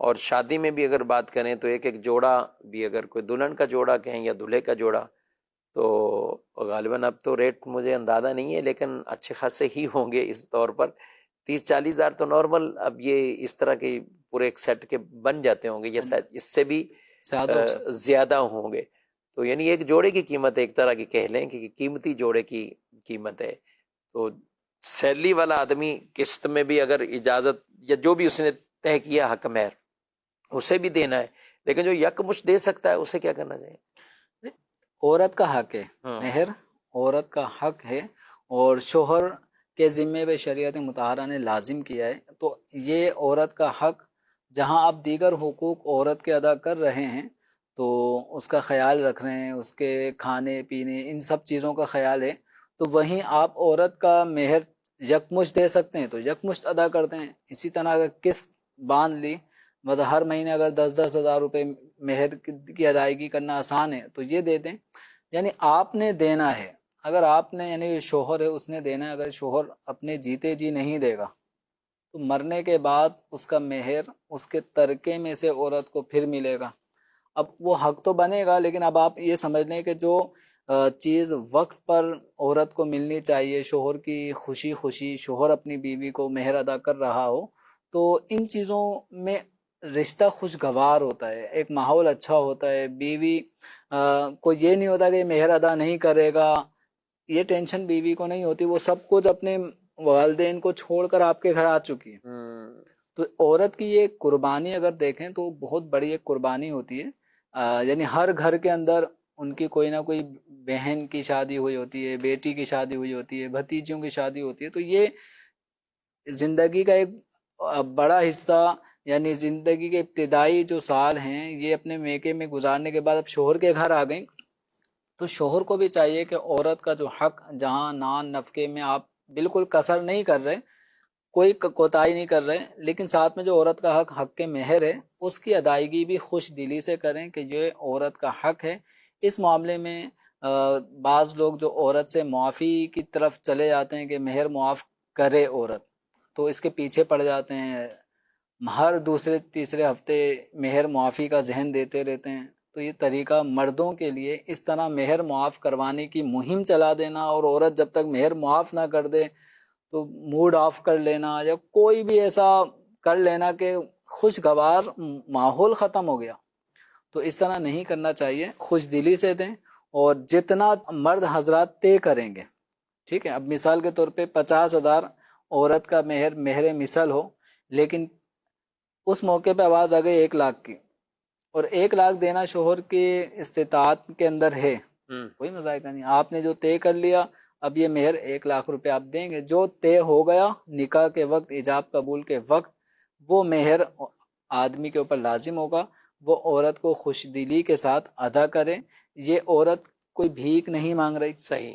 اور شادی میں بھی اگر بات کریں تو ایک ایک جوڑا بھی، اگر کوئی دلہن کا جوڑا کہیں یا دلہے کا جوڑا، تو غالباً اب تو ریٹ مجھے اندازہ نہیں ہے لیکن اچھے خاصے ہی ہوں گے اس طور پر، 30-40 ہزار تو نارمل اب یہ اس طرح کے پورے ایک سیٹ کے بن جاتے ہوں گے، یا شاید اس سے بھی زیادہ ہوں گے۔ تو یعنی ایک جوڑے کی قیمت ایک طرح کی کہہ لیں کہ قیمتی جوڑے کی قیمت ہے۔ تو سیلری والا آدمی قسط میں بھی اگر اجازت یا جو بھی اس نے طے کیا حق مہر اسے بھی دینا ہے، لیکن جو یکمشت دے سکتا ہے اسے کیا کرنا چاہیے؟ عورت کا حق ہے، مہر عورت کا حق ہے، اور شوہر کے ذمے پہ شریعت مطہرہ نے لازم کیا ہے، تو یہ عورت کا حق جہاں آپ دیگر حقوق عورت کے ادا کر رہے ہیں تو اس کا خیال رکھ رہے ہیں، اس کے کھانے پینے ان سب چیزوں کا خیال ہے، تو وہیں آپ عورت کا مہر یکمشت دے سکتے ہیں تو یکمشت ادا کرتے ہیں۔ اسی طرح اگر قسط باندھ لی، مطلب ہر مہینے اگر 10-10 ہزار روپے مہر کی ادائیگی کرنا آسان ہے تو یہ دے دیں، یعنی آپ نے دینا ہے۔ اگر آپ نے، یعنی شوہر ہے اس نے دینا ہے، اگر شوہر اپنے جیتے جی نہیں دے گا تو مرنے کے بعد اس کا مہر اس کے ترکے میں سے عورت کو پھر ملے گا۔ اب وہ حق تو بنے گا، لیکن اب آپ یہ سمجھ لیں کہ جو چیز وقت پر عورت کو ملنی چاہیے، شوہر کی خوشی خوشی شوہر اپنی بیوی کو مہر ادا کر رہا ہو، تو ان چیزوں میں رشتہ خوشگوار ہوتا ہے، ایک ماحول اچھا ہوتا ہے، بیوی کو یہ نہیں ہوتا کہ مہر ادا نہیں کرے گا، یہ ٹینشن بیوی کو نہیں ہوتی، وہ سب کچھ اپنے والدین کو چھوڑ کر آپ کے گھر آ چکی ہے۔ تو عورت کی یہ قربانی اگر دیکھیں تو بہت بڑی ایک قربانی ہوتی ہے، یعنی ہر گھر کے اندر ان کی کوئی نہ کوئی بہن کی شادی ہوئی ہوتی ہے، بیٹی کی شادی ہوئی ہوتی ہے، بھتیجیوں کی شادی ہوتی ہے، تو یہ زندگی کا ایک بڑا حصہ، یعنی زندگی کے ابتدائی جو سال ہیں یہ اپنے میکے میں گزارنے کے بعد اب شوہر کے گھر آ گئیں، تو شوہر کو بھی چاہیے کہ عورت کا جو حق، جہاں نان نفقے میں آپ بالکل کسر نہیں کر رہے، کوئی کوتاہی نہیں کر رہے، لیکن ساتھ میں جو عورت کا حق، حق کے مہر ہے، اس کی ادائیگی بھی خوش دلی سے کریں کہ یہ عورت کا حق ہے۔ اس معاملے میں بعض لوگ جو عورت سے معافی کی طرف چلے جاتے ہیں کہ مہر معاف کرے عورت، تو اس کے پیچھے پڑ جاتے ہیں، ہر دوسرے تیسرے ہفتے مہر معافی کا ذہن دیتے رہتے ہیں۔ تو یہ طریقہ مردوں کے لیے اس طرح مہر معاف کروانے کی مہم چلا دینا، اور عورت جب تک مہر معاف نہ کر دے تو موڈ آف کر لینا، یا کوئی بھی ایسا کر لینا کہ خوشگوار ماحول ختم ہو گیا، تو اس طرح نہیں کرنا چاہیے۔ خوش دلی سے دیں، اور جتنا مرد حضرات طے کریں گے، ٹھیک ہے، اب مثال کے طور پہ 50,000 عورت کا مہر مثل ہو، لیکن اس موقع پہ آواز آ گئی 1,00,000 کی، اور 1,00,000 دینا شوہر کی استطاعت کے اندر ہے، کوئی مذائقہ نہیں، آپ نے جو طے کر لیا اب یہ مہر 1,00,000 روپے آپ دیں گے، جو طے ہو گیا نکاح کے وقت، ایجاب قبول کے وقت، وہ مہر آدمی کے اوپر لازم ہوگا، وہ عورت کو خوش دلی کے ساتھ ادا کرے، یہ عورت کوئی بھیک نہیں مانگ رہی، صحیح،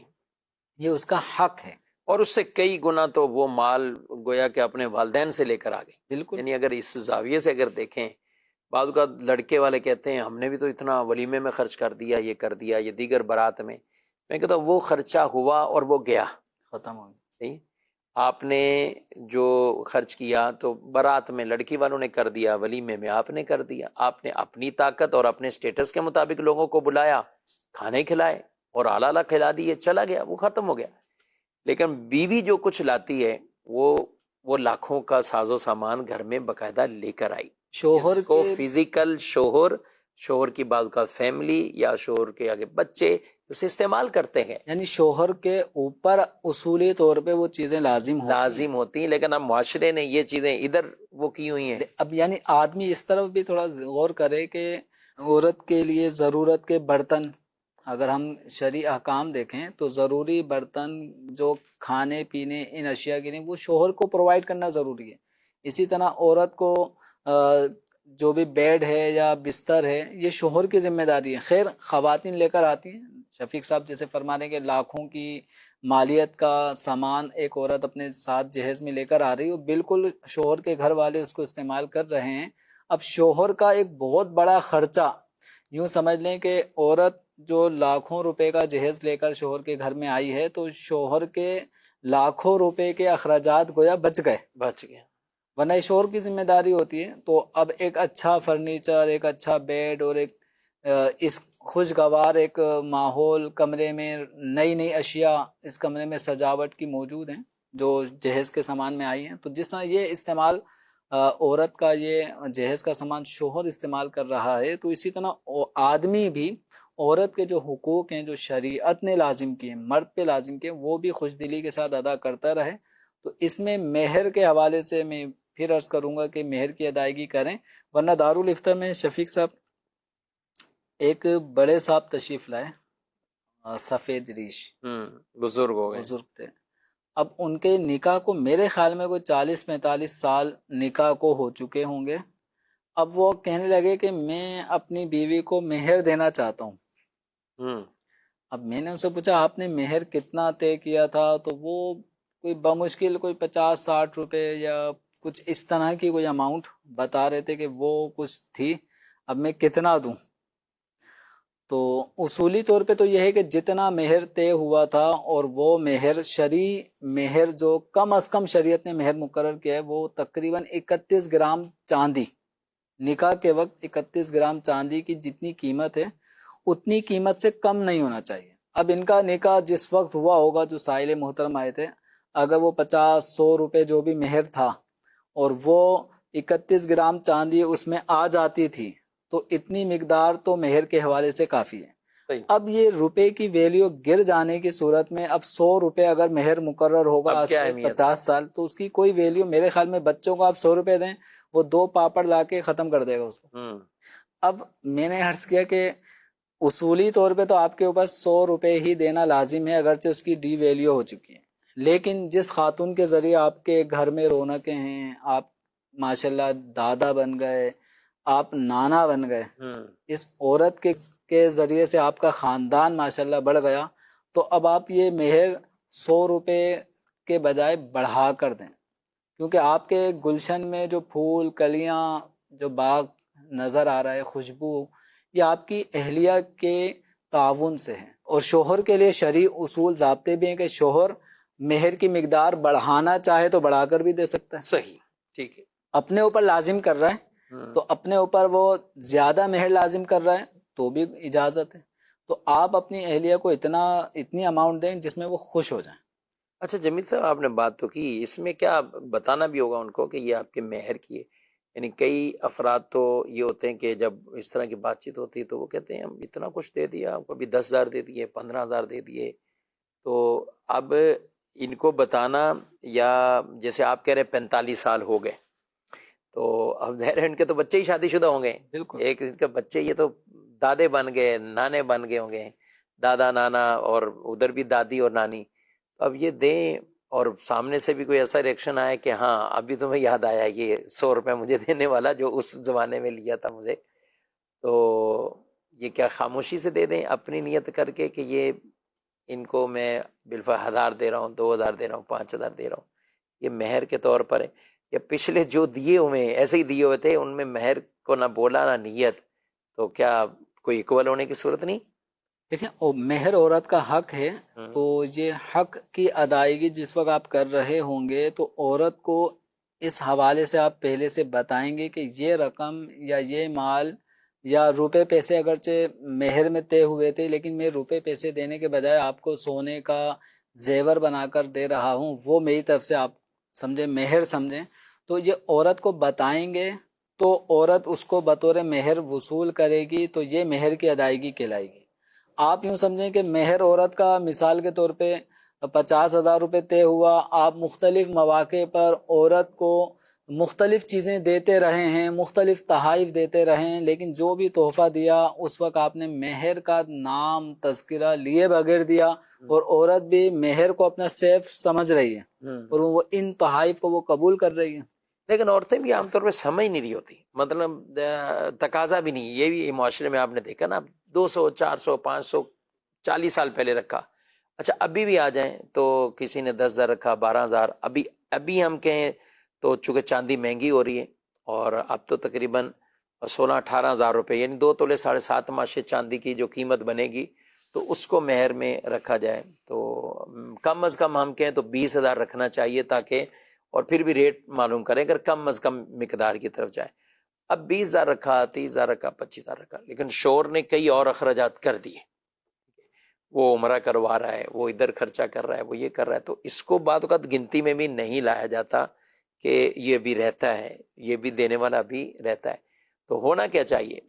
یہ اس کا حق ہے، اور اس سے کئی گنا تو وہ مال گویا کہ اپنے والدین سے لے کر آ گئے. بالکل. یعنی اگر اس زاویے سے اگر دیکھیں، بعض اوقات لڑکے والے کہتے ہیں ہم نے بھی تو اتنا ولیمے میں خرچ کر دیا، یہ کر دیا، یہ دیگر برات میں کہتا ہوں وہ خرچہ ہوا اور وہ گیا، ختم ہو گیا. صحیح، آپ نے جو خرچ کیا تو برات میں لڑکی والوں نے کر دیا، ولیمے میں آپ نے کر دیا، آپ نے اپنی طاقت اور اپنے سٹیٹس کے مطابق لوگوں کو بلایا، کھانے کھلائے اور اعلیٰ اعلیٰ کھلا دیے، چلا گیا، وہ ختم ہو گیا. لیکن بیوی جو کچھ لاتی ہے وہ لاکھوں کا ساز و سامان گھر میں باقاعدہ لے کر آئی، شوہر جس کو کے فزیکل شوہر کی بعض کا فیملی یا شوہر کے آگے بچے اسے استعمال کرتے ہیں، یعنی شوہر کے اوپر اصولی طور پہ وہ چیزیں لازم ہوتی ہیں، لیکن اب معاشرے نے یہ چیزیں ادھر وہ کی ہوئی ہیں. اب یعنی آدمی اس طرف بھی تھوڑا غور کرے کہ عورت کے لیے ضرورت کے برتن، اگر ہم شرعی احکام دیکھیں تو ضروری برتن جو کھانے پینے ان اشیاء کے لیے وہ شوہر کو پرووائڈ کرنا ضروری ہے. اسی طرح عورت کو جو بھی بیڈ ہے یا بستر ہے یہ شوہر کی ذمہ داری ہے. خیر خواتین لے کر آتی ہیں، شفیق صاحب جیسے فرما رہے ہیں کہ لاکھوں کی مالیت کا سامان ایک عورت اپنے ساتھ جہیز میں لے کر آ رہی ہے، بالکل شوہر کے گھر والے اس کو استعمال کر رہے ہیں. اب شوہر کا ایک بہت بڑا خرچہ، یوں سمجھ لیں کہ عورت جو لاکھوں روپے کا جہیز لے کر شوہر کے گھر میں آئی ہے تو شوہر کے لاکھوں روپے کے اخراجات گویا بچ گئے، ورنہ شوہر کی ذمہ داری ہوتی ہے. تو اب ایک اچھا فرنیچر، ایک اچھا بیڈ اور ایک اس خوشگوار ایک ماحول، کمرے میں نئی اشیاء اس کمرے میں سجاوٹ کی موجود ہیں جو جہیز کے سامان میں آئی ہیں. تو جس طرح یہ استعمال عورت کا، یہ جہیز کا سامان شوہر استعمال کر رہا ہے، تو اسی طرح آدمی بھی عورت کے جو حقوق ہیں جو شریعت نے لازم کیے، مرد پہ لازم کیے، وہ بھی خوش دلی کے ساتھ ادا کرتا رہے. تو اس میں مہر کے حوالے سے میں پھر عرض کروں گا کہ مہر کی ادائیگی کریں، ورنہ دارالفتہ میں شفیق صاحب ایک بڑے صاحب تشریف لائے، سفید ریش، بزرگ تھے. اب ان کے نکاح کو میرے خیال میں کوئی 40-45 سال نکاح کو ہو چکے ہوں گے. اب وہ کہنے لگے کہ میں اپنی بیوی کو مہر دینا چاہتا ہوں. اب میں نے ان سے پوچھا آپ نے مہر کتنا طے کیا تھا؟ تو وہ کوئی بمشکل کوئی 50-60 روپے یا کچھ اس طرح کی کوئی اماؤنٹ بتا رہے تھے کہ وہ کچھ تھی. اب میں کتنا دوں؟ تو اصولی طور پہ تو یہ ہے کہ جتنا مہر طے ہوا تھا، اور وہ مہر شرعی مہر جو کم از کم شریعت نے مہر مقرر کیا ہے وہ تقریباً 31 گرام چاندی، نکاح کے وقت 31 گرام چاندی کی جتنی قیمت ہے اتنی قیمت سے کم نہیں ہونا چاہیے. اب ان کا نکاح جس وقت ہوا ہوگا، جو سائل محترم آئے تھے، اگر وہ 50-100 روپے جو بھی مہر تھا اور وہ 31 گرام چاندی اس میں آ جاتی تھی تو اتنی مقدار تو مہر کے حوالے سے کافی ہے. اب یہ روپے کی ویلیو گر جانے کی صورت میں اب 100 روپے اگر مہر مقرر ہوگا آج سے 50 سال تو اس کی کوئی ویلیو میرے خیال میں، بچوں کو آپ 100 روپے دیں وہ 2 پاپڑ لا کے ختم کر دے گا اس کو. اب میں نے عرض کیا کہ اصولی طور پہ تو آپ کے اوپر 100 روپے ہی دینا لازم ہے، اگرچہ اس کی ڈی ویلیو ہو چکی ہے، لیکن جس خاتون کے ذریعے آپ کے گھر میں رونقیں ہیں، آپ ماشاءاللہ دادا بن گئے، آپ نانا بن گئے، اس عورت کے ذریعے سے آپ کا خاندان ماشاءاللہ بڑھ گیا، تو اب آپ یہ مہر 100 روپے کے بجائے بڑھا کر دیں، کیونکہ آپ کے گلشن میں جو پھول کلیاں، جو باغ نظر آ رہا ہے، خوشبو، یہ آپ کی اہلیہ کے تعاون سے ہے. اور شوہر کے لیے شرعی اصول ضابطے بھی ہیں کہ شوہر مہر کی مقدار بڑھانا چاہے تو بڑھا کر بھی دے سکتا ہے. صحیح، ٹھیک ہے. اپنے اوپر لازم کر رہا ہے تو اپنے اوپر وہ زیادہ مہر لازم کر رہا ہے تو بھی اجازت ہے. تو آپ اپنی اہلیہ کو اتنی اماؤنٹ دیں جس میں وہ خوش ہو جائیں. اچھا جمیل صاحب، آپ نے بات تو کی، اس میں کیا بتانا بھی ہوگا ان کو کہ یہ آپ کے مہر کی ہے، یعنی کئی افراد تو یہ ہوتے ہیں کہ جب اس طرح کی بات چیت ہوتی ہے تو وہ کہتے ہیں ہم اتنا کچھ دے دیا، کبھی 10,000 دے دیے، 15,000 دے دیے. تو اب ان کو بتانا، یا جیسے آپ کہہ رہے 45 سال ہو گئے، تو اب ظاہر ہے ان کے تو بچے ہی شادی شدہ ہوں گے. بالکل. ایک ان کے بچے یہ تو دادے بن گئے، نانے بن گئے ہوں گے، دادا نانا، اور ادھر بھی دادی اور نانی. اب یہ دیں اور سامنے سے بھی کوئی ایسا ریئیکشن آئے کہ ہاں ابھی تمہیں یاد آیا یہ 100 روپے مجھے دینے والا جو اس زمانے میں لیا تھا مجھے، تو یہ کیا خاموشی سے دے دیں اپنی نیت کر کے کہ یہ ان کو میں بالفعل 1,000 دے رہا ہوں، 2,000 دے رہا ہوں، 5,000 دے رہا ہوں، یہ مہر کے طور پر ہے؟ یا پچھلے جو دیے ہوئے ہیں ایسے ہی دیے ہوئے تھے، ان میں مہر کو نہ بولا نہ نیت، تو کیا کوئی ایکول ہونے کی صورت نہیں؟ دیکھیں مہر عورت کا حق ہے، تو یہ حق کی ادائیگی جس وقت آپ کر رہے ہوں گے تو عورت کو اس حوالے سے آپ پہلے سے بتائیں گے کہ یہ رقم یا یہ مال یا روپے پیسے اگرچہ مہر میں طے ہوئے تھے، لیکن میں روپے پیسے دینے کے بجائے آپ کو سونے کا زیور بنا کر دے رہا ہوں، وہ میری طرف سے آپ سمجھیں مہر سمجھیں. تو یہ عورت کو بتائیں گے تو عورت اس کو بطور مہر وصول کرے گی، تو یہ مہر کی ادائیگی کہلائے گی. آپ یوں سمجھیں کہ مہر عورت کا مثال کے طور پہ 50,000 روپے طے ہوا، آپ مختلف مواقع پر عورت کو مختلف چیزیں دیتے رہے ہیں، مختلف تحائف دیتے رہے ہیں، لیکن جو بھی تحفہ دیا اس وقت آپ نے مہر کا نام تذکرہ لیے بغیر دیا، اور عورت بھی مہر کو اپنا سیف سمجھ رہی ہے اور وہ ان تحائف کو وہ قبول کر رہی ہے. لیکن عورتیں بھی عام طور پہ سمجھ نہیں رہی ہوتی، مطلب تقاضا بھی نہیں. یہ بھی معاشرے میں آپ نے دیکھا نا، 200 400 500 40 سال پہلے رکھا، اچھا ابھی بھی آ جائیں تو کسی نے 10,000 رکھا، 12,000. ابھی ہم کہیں تو چونکہ چاندی مہنگی ہو رہی ہے، اور اب تو تقریباً 16-18,000 روپے، یعنی 2 تولے 7.5 ماشے چاندی کی جو قیمت بنے گی تو اس کو مہر میں رکھا جائے. تو کم از کم ہم کہیں تو 20,000 رکھنا چاہیے، تاکہ اور پھر بھی ریٹ معلوم کریں اگر کم از کم مقدار کی طرف جائے. اب 20,000 رکھا، 30,000 رکھا، 25,000 رکھا، لیکن شوہر نے کئی اور اخراجات کر دیے، وہ عمرہ کروا رہا ہے، وہ ادھر خرچہ کر رہا ہے، وہ یہ کر رہا ہے، تو اس کو بعد اوقات گنتی میں بھی نہیں لایا جاتا کہ یہ بھی رہتا ہے، یہ بھی دینے والا بھی رہتا ہے. تو ہونا کیا چاہیے،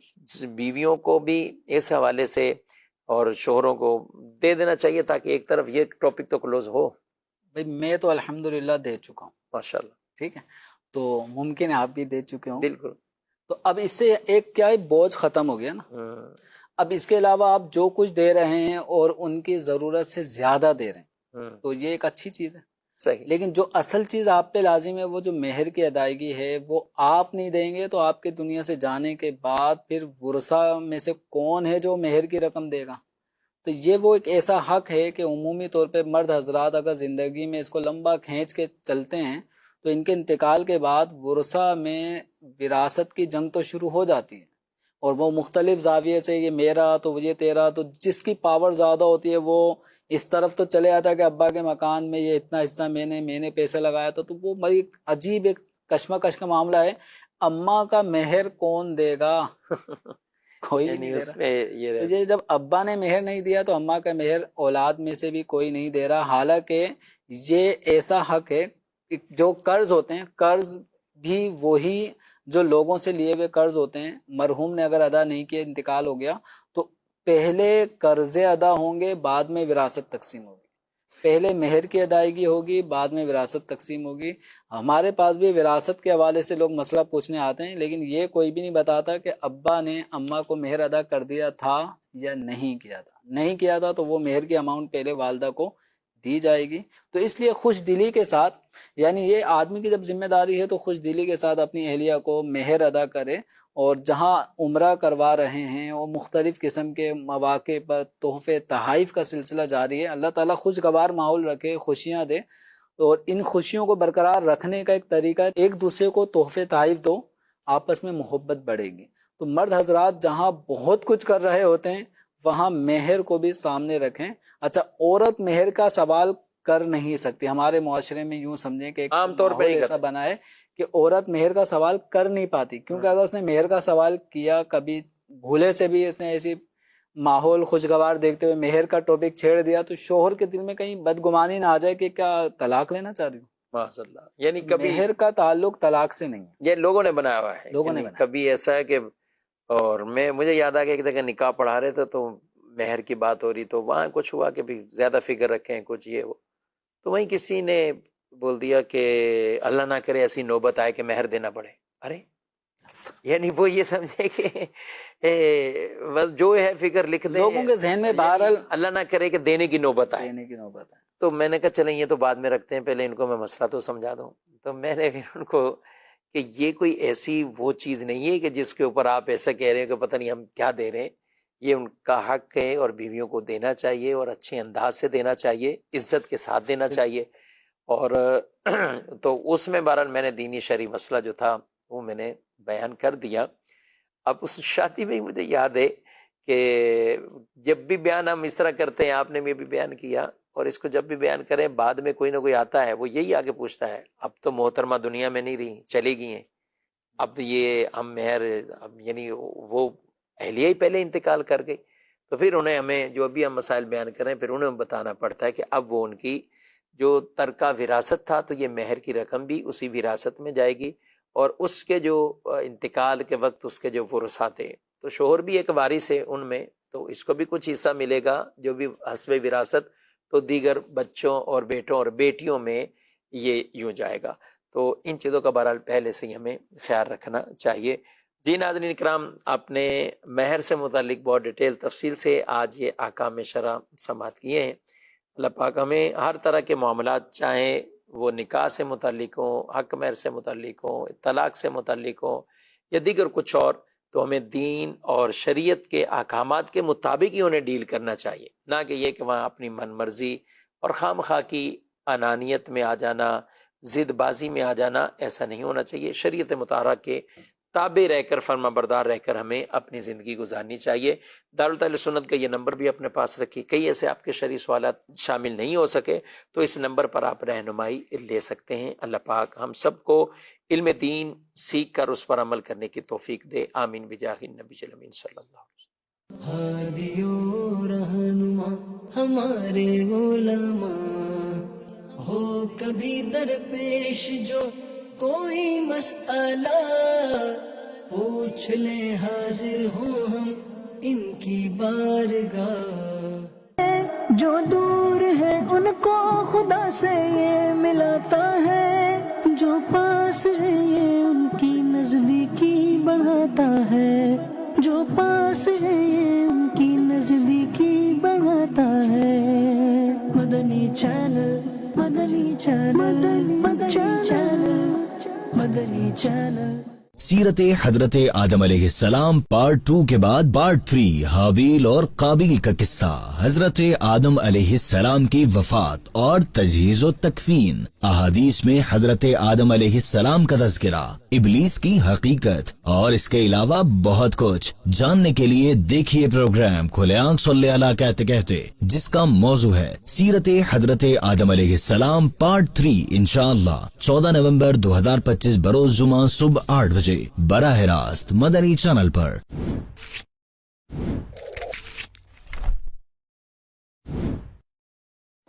بیویوں کو بھی اس حوالے سے اور شوہروں کو دے دینا چاہیے، تاکہ ایک طرف یہ ٹاپک تو کلوز ہو. بھائی میں تو الحمدللہ دے چکا ہوں، ماشاءاللہ. ٹھیک ہے، تو ممکن ہے آپ بھی دے چکے ہوں. بالکل. تو اب اس سے ایک کیا ہے، بوجھ ختم ہو گیا نا. اب اس کے علاوہ آپ جو کچھ دے رہے ہیں اور ان کی ضرورت سے زیادہ دے رہے ہیں تو یہ ایک اچھی چیز ہے. صحیح. لیکن جو اصل چیز آپ پہ لازم ہے، وہ جو مہر کی ادائیگی ہے، وہ آپ نہیں دیں گے تو آپ کے دنیا سے جانے کے بعد پھر ورثہ میں سے کون ہے جو مہر کی رقم دے گا؟ تو یہ وہ ایک ایسا حق ہے کہ عمومی طور پہ مرد حضرات اگر زندگی میں اس کو لمبا کھینچ کے چلتے ہیں تو ان کے انتقال کے بعد ورثہ میں وراثت کی جنگ تو شروع ہو جاتی ہے، اور وہ مختلف زاویے سے یہ میرا تو یہ تیرا، تو جس کی پاور زیادہ ہوتی ہے وہ اس طرف تو چلے آتا ہے کہ ابا کے مکان میں یہ اتنا حصہ میں نے پیسے لگایا تھا. تو وہ بڑی عجیب ایک کشمکش کا معاملہ ہے. اماں کا مہر کون دے گا؟ کوئی نہیں دے رہا. یہ جب ابا نے مہر نہیں دیا تو اماں کا مہر اولاد میں سے بھی کوئی نہیں دے رہا. حالانکہ یہ ایسا حق ہے، جو قرض ہوتے ہیں، قرض بھی وہی جو لوگوں سے لیے ہوئے قرض ہوتے ہیں، مرحوم نے اگر ادا نہیں کیا، انتقال ہو گیا، تو پہلے قرضے ادا ہوں گے، بعد میں وراثت تقسیم ہوگی. پہلے مہر کی ادائیگی ہوگی، بعد میں وراثت تقسیم ہوگی. ہمارے پاس بھی وراثت کے حوالے سے لوگ مسئلہ پوچھنے آتے ہیں، لیکن یہ کوئی بھی نہیں بتاتا کہ ابا نے اماں کو مہر ادا کر دیا تھا یا نہیں کیا تھا. نہیں کیا تھا تو وہ مہر کی اماؤنٹ پہلے والدہ کو دی جائے گی. تو اس لیے خوش دلی کے ساتھ، یعنی یہ آدمی کی جب ذمہ داری ہے تو خوش دلی کے ساتھ اپنی اہلیہ کو مہر ادا کرے. اور جہاں عمرہ کروا رہے ہیں وہ مختلف قسم کے مواقع پر تحفے تحائف کا سلسلہ جاری ہے. اللہ تعالیٰ خوشگوار ماحول رکھے، خوشیاں دے، اور ان خوشیوں کو برقرار رکھنے کا ایک طریقہ ایک دوسرے کو تحفے تحائف دو، آپس میں محبت بڑھے گی. تو مرد حضرات جہاں بہت کچھ کر رہے ہوتے ہیں وہاں مہر کو بھی سامنے رکھیں. اچھا، عورت مہر کا سوال کر نہیں سکتی. ہمارے معاشرے میں یوں سمجھیں کہ ایک عام طور پہ ایسا بنا ہے کہ عورت مہر کا سوال کر نہیں پاتی، کیونکہ اگر اس نے مہر کا سوال کیا، کبھی بھولے سے بھی اس نے ایسی ماحول خوشگوار دیکھتے ہوئے مہر کا ٹاپک چھیڑ دیا، تو شوہر کے دل میں کہیں بدگمانی نہ آ جائے کہ کیا طلاق لینا چاہ رہی ہوں. معاذ اللہ، یعنی کبھی مہر کا تعلق طلاق سے نہیں ہے، یہ لوگوں نے بنایا ہوا ہے، لوگوں نے یعنی بنایا۔ کبھی ایسا ہے کہ، اور مجھے یاد آ گیا کہ دیکھیں نکاح پڑھا رہے تھے تو مہر کی بات ہو رہی، تو وہاں کچھ ہوا کہ بھی زیادہ فکر رکھیں کچھ یہ وہ، تو وہیں کسی نے بول دیا کہ اللہ نہ کرے ایسی نوبت آئے کہ مہر دینا پڑے۔ ارے یعنی وہ یہ سمجھے کہ بس جو ہے فکر لکھ دیں، لوگوں کے ذہن میں بہرحال اللہ نہ کرے کہ دینے کی نوبت آئے۔ دینے کی نوبت ہے۔ تو میں نے کہا چلیں یہ تو بعد میں رکھتے ہیں، پہلے ان کو میں مسئلہ تو سمجھا دوں۔ تو میں نے پھر ان کو کہ یہ کوئی ایسی وہ چیز نہیں ہے کہ جس کے اوپر آپ ایسا کہہ رہے ہیں کہ پتہ نہیں ہم کیا دے رہے ہیں، یہ ان کا حق ہے اور بیویوں کو دینا چاہیے اور اچھے انداز سے دینا چاہیے، عزت کے ساتھ دینا چاہیے۔ اور تو اس میں بہرحال میں نے دینی شرعی مسئلہ جو تھا وہ میں نے بیان کر دیا۔ اب اس شادی میں مجھے یاد ہے کہ جب بھی بیان ہم اس طرح کرتے ہیں، آپ نے بھی بیان کیا، اور اس کو جب بھی بیان کریں بعد میں کوئی نہ کوئی آتا ہے وہ یہی آگے پوچھتا ہے اب تو محترمہ دنیا میں نہیں رہی، چلی گئی ہیں، اب یہ ہم مہر، اب یعنی وہ اہلیہ ہی پہلے انتقال کر گئی، تو پھر انہیں ہمیں جو بھی ہم مسائل بیان کریں پھر انہیں بتانا پڑتا ہے کہ اب وہ ان کی جو ترکہ وراثت تھا تو یہ مہر کی رقم بھی اسی وراثت میں جائے گی، اور اس کے جو انتقال کے وقت اس کے جو ورثہ تھے تو شوہر بھی ایک وارث ہے ان میں، تو اس کو بھی کچھ حصہ ملے گا جو بھی حسب وراثت، تو دیگر بچوں اور بیٹوں اور بیٹیوں میں یہ یوں جائے گا۔ تو ان چیزوں کا بہرحال پہلے سے ہی ہمیں خیال رکھنا چاہیے۔ جی ناظرین اکرام، آپ نے مہر سے متعلق بہت ڈیٹیل تفصیل سے آج یہ احکام شرع سماعت کیے ہیں۔ اللہ پاک ہمیں ہر طرح کے معاملات، چاہے وہ نکاح سے متعلق ہوں، حق مہر سے متعلق ہوں، طلاق سے متعلق ہوں یا دیگر کچھ اور، تو ہمیں دین اور شریعت کے احکامات کے مطابق ہی انہیں ڈیل کرنا چاہیے، نہ کہ یہ کہ وہاں اپنی من مرضی اور خام خواہ کی انانیت میں آ جانا، ضد بازی میں آ جانا، ایسا نہیں ہونا چاہیے۔ شریعت مطہرہ کے تابع رہ کر، فرما بردار رہ کر ہمیں اپنی زندگی گزارنی چاہیے۔ دارالتعلیم سنت کا یہ نمبر بھی اپنے پاس رکھیے، کئی ایسے آپ کے شرعی سوالات شامل نہیں ہو سکے تو اس نمبر پر آپ رہنمائی لے سکتے ہیں۔ اللہ پاک ہم سب کو علم دین سیکھ کر اس پر عمل کرنے کی توفیق دے، آمین بجاہ النبی الامین صلی اللہ علیہ وسلم۔ ہادی و رہنما ہمارے علماء، ہو کبھی درپیش جو کوئی مسئلہ، پوچھ لیں حاضر ہوں ہم ان کی بارگاہ، جو دور ہے ان کو خدا سے یہ ملاتا ہے، جو پاس ہے یہ ان کی نزدیکی بڑھاتا ہے، جو پاس ہے یہ ان کی نزدیکی بڑھاتا ہے۔ مدنی چینل، مدنی چینل، مدنی چینل، مدنی چینل۔ سیرت حضرت آدم علیہ السلام پارٹ 2 کے بعد پارٹ 3 حابیل اور قابیل کا قصہ، حضرت آدم علیہ السلام کی وفات اور تجہیز و تکفین، احادیث میں حضرت آدم علیہ السلام کا تذکرہ، ابلیس کی حقیقت اور اس کے علاوہ بہت کچھ جاننے کے لیے دیکھیے پروگرام کھلے آنکھ صلی اللہ کہتے کہتے، جس کا موضوع ہے سیرت حضرت آدم علیہ السلام پارٹ 3، انشاءاللہ 14 نومبر 2025 بروز جمعہ صبح 8 بجے براہ راست مدنی چینل پر۔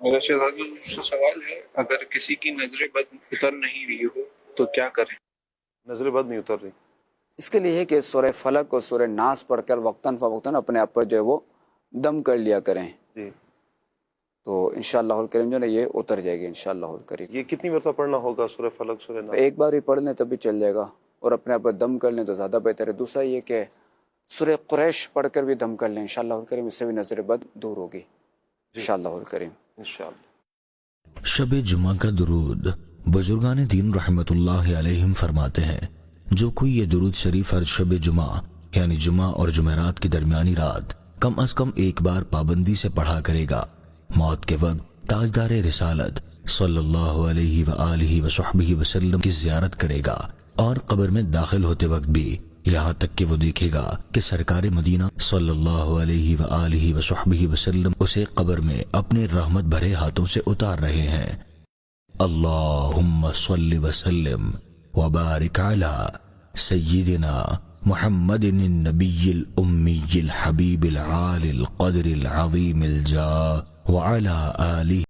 میرا شہزادہ مجھ سے سوال ہے، اگر کسی کی نظر بد اتر نہیں رہی ہو تو کیا کریں؟ نظر بد نہیں اتر رہی، اس کے لیے ہے کہ سورہ فلق اور سورہ ناس پڑھ کر وقتاً فوقتاً اپنے آپ پر جو ہے وہ دم کر لیا کریں، جی تو انشاءاللہ الکریم جو ہے یہ اتر جائے گی انشاءاللہ الکریم۔ یہ کتنی مرتبہ پڑھنا ہوگا سورہ فلق سورہ ناس؟ ایک بار ہی پڑھ لیں تب بھی چل جائے گا، اور اپنے آپ پر دم کر لیں تو زیادہ بہتر ہے۔ دوسرا یہ کہ سورہ قریش پڑھ کر بھی دم کر لیں انشاءاللہ الکریم، اس سے بھی نظر بد دور ہوگی انشاءاللہ الکریم۔ انشاءاللہ۔ شب جمعہ کا درود، بزرگان دین رحمت اللہ علیہم فرماتے ہیں جو کوئی یہ درود شریف ہر شب جمعہ یعنی جمعہ اور جمعرات کی درمیانی رات کم از کم ایک بار پابندی سے پڑھا کرے گا، موت کے وقت تاجدار رسالت صلی اللہ علیہ وآلہ وصحبہ وسلم کی زیارت کرے گا، اور قبر میں داخل ہوتے وقت بھی یہاں تک کہ وہ دیکھے گا کہ سرکار مدینہ صلی اللہ علیہ وآلہ وصحبہ وسلم اسے قبر میں اپنے رحمت بھرے ہاتھوں سے اتار رہے ہیں۔ اللہم صلی وسلم وبارک علی سیدنا محمد النبی الامی الحبیب العالی القدر العظیم الجاہ وعلی آلہ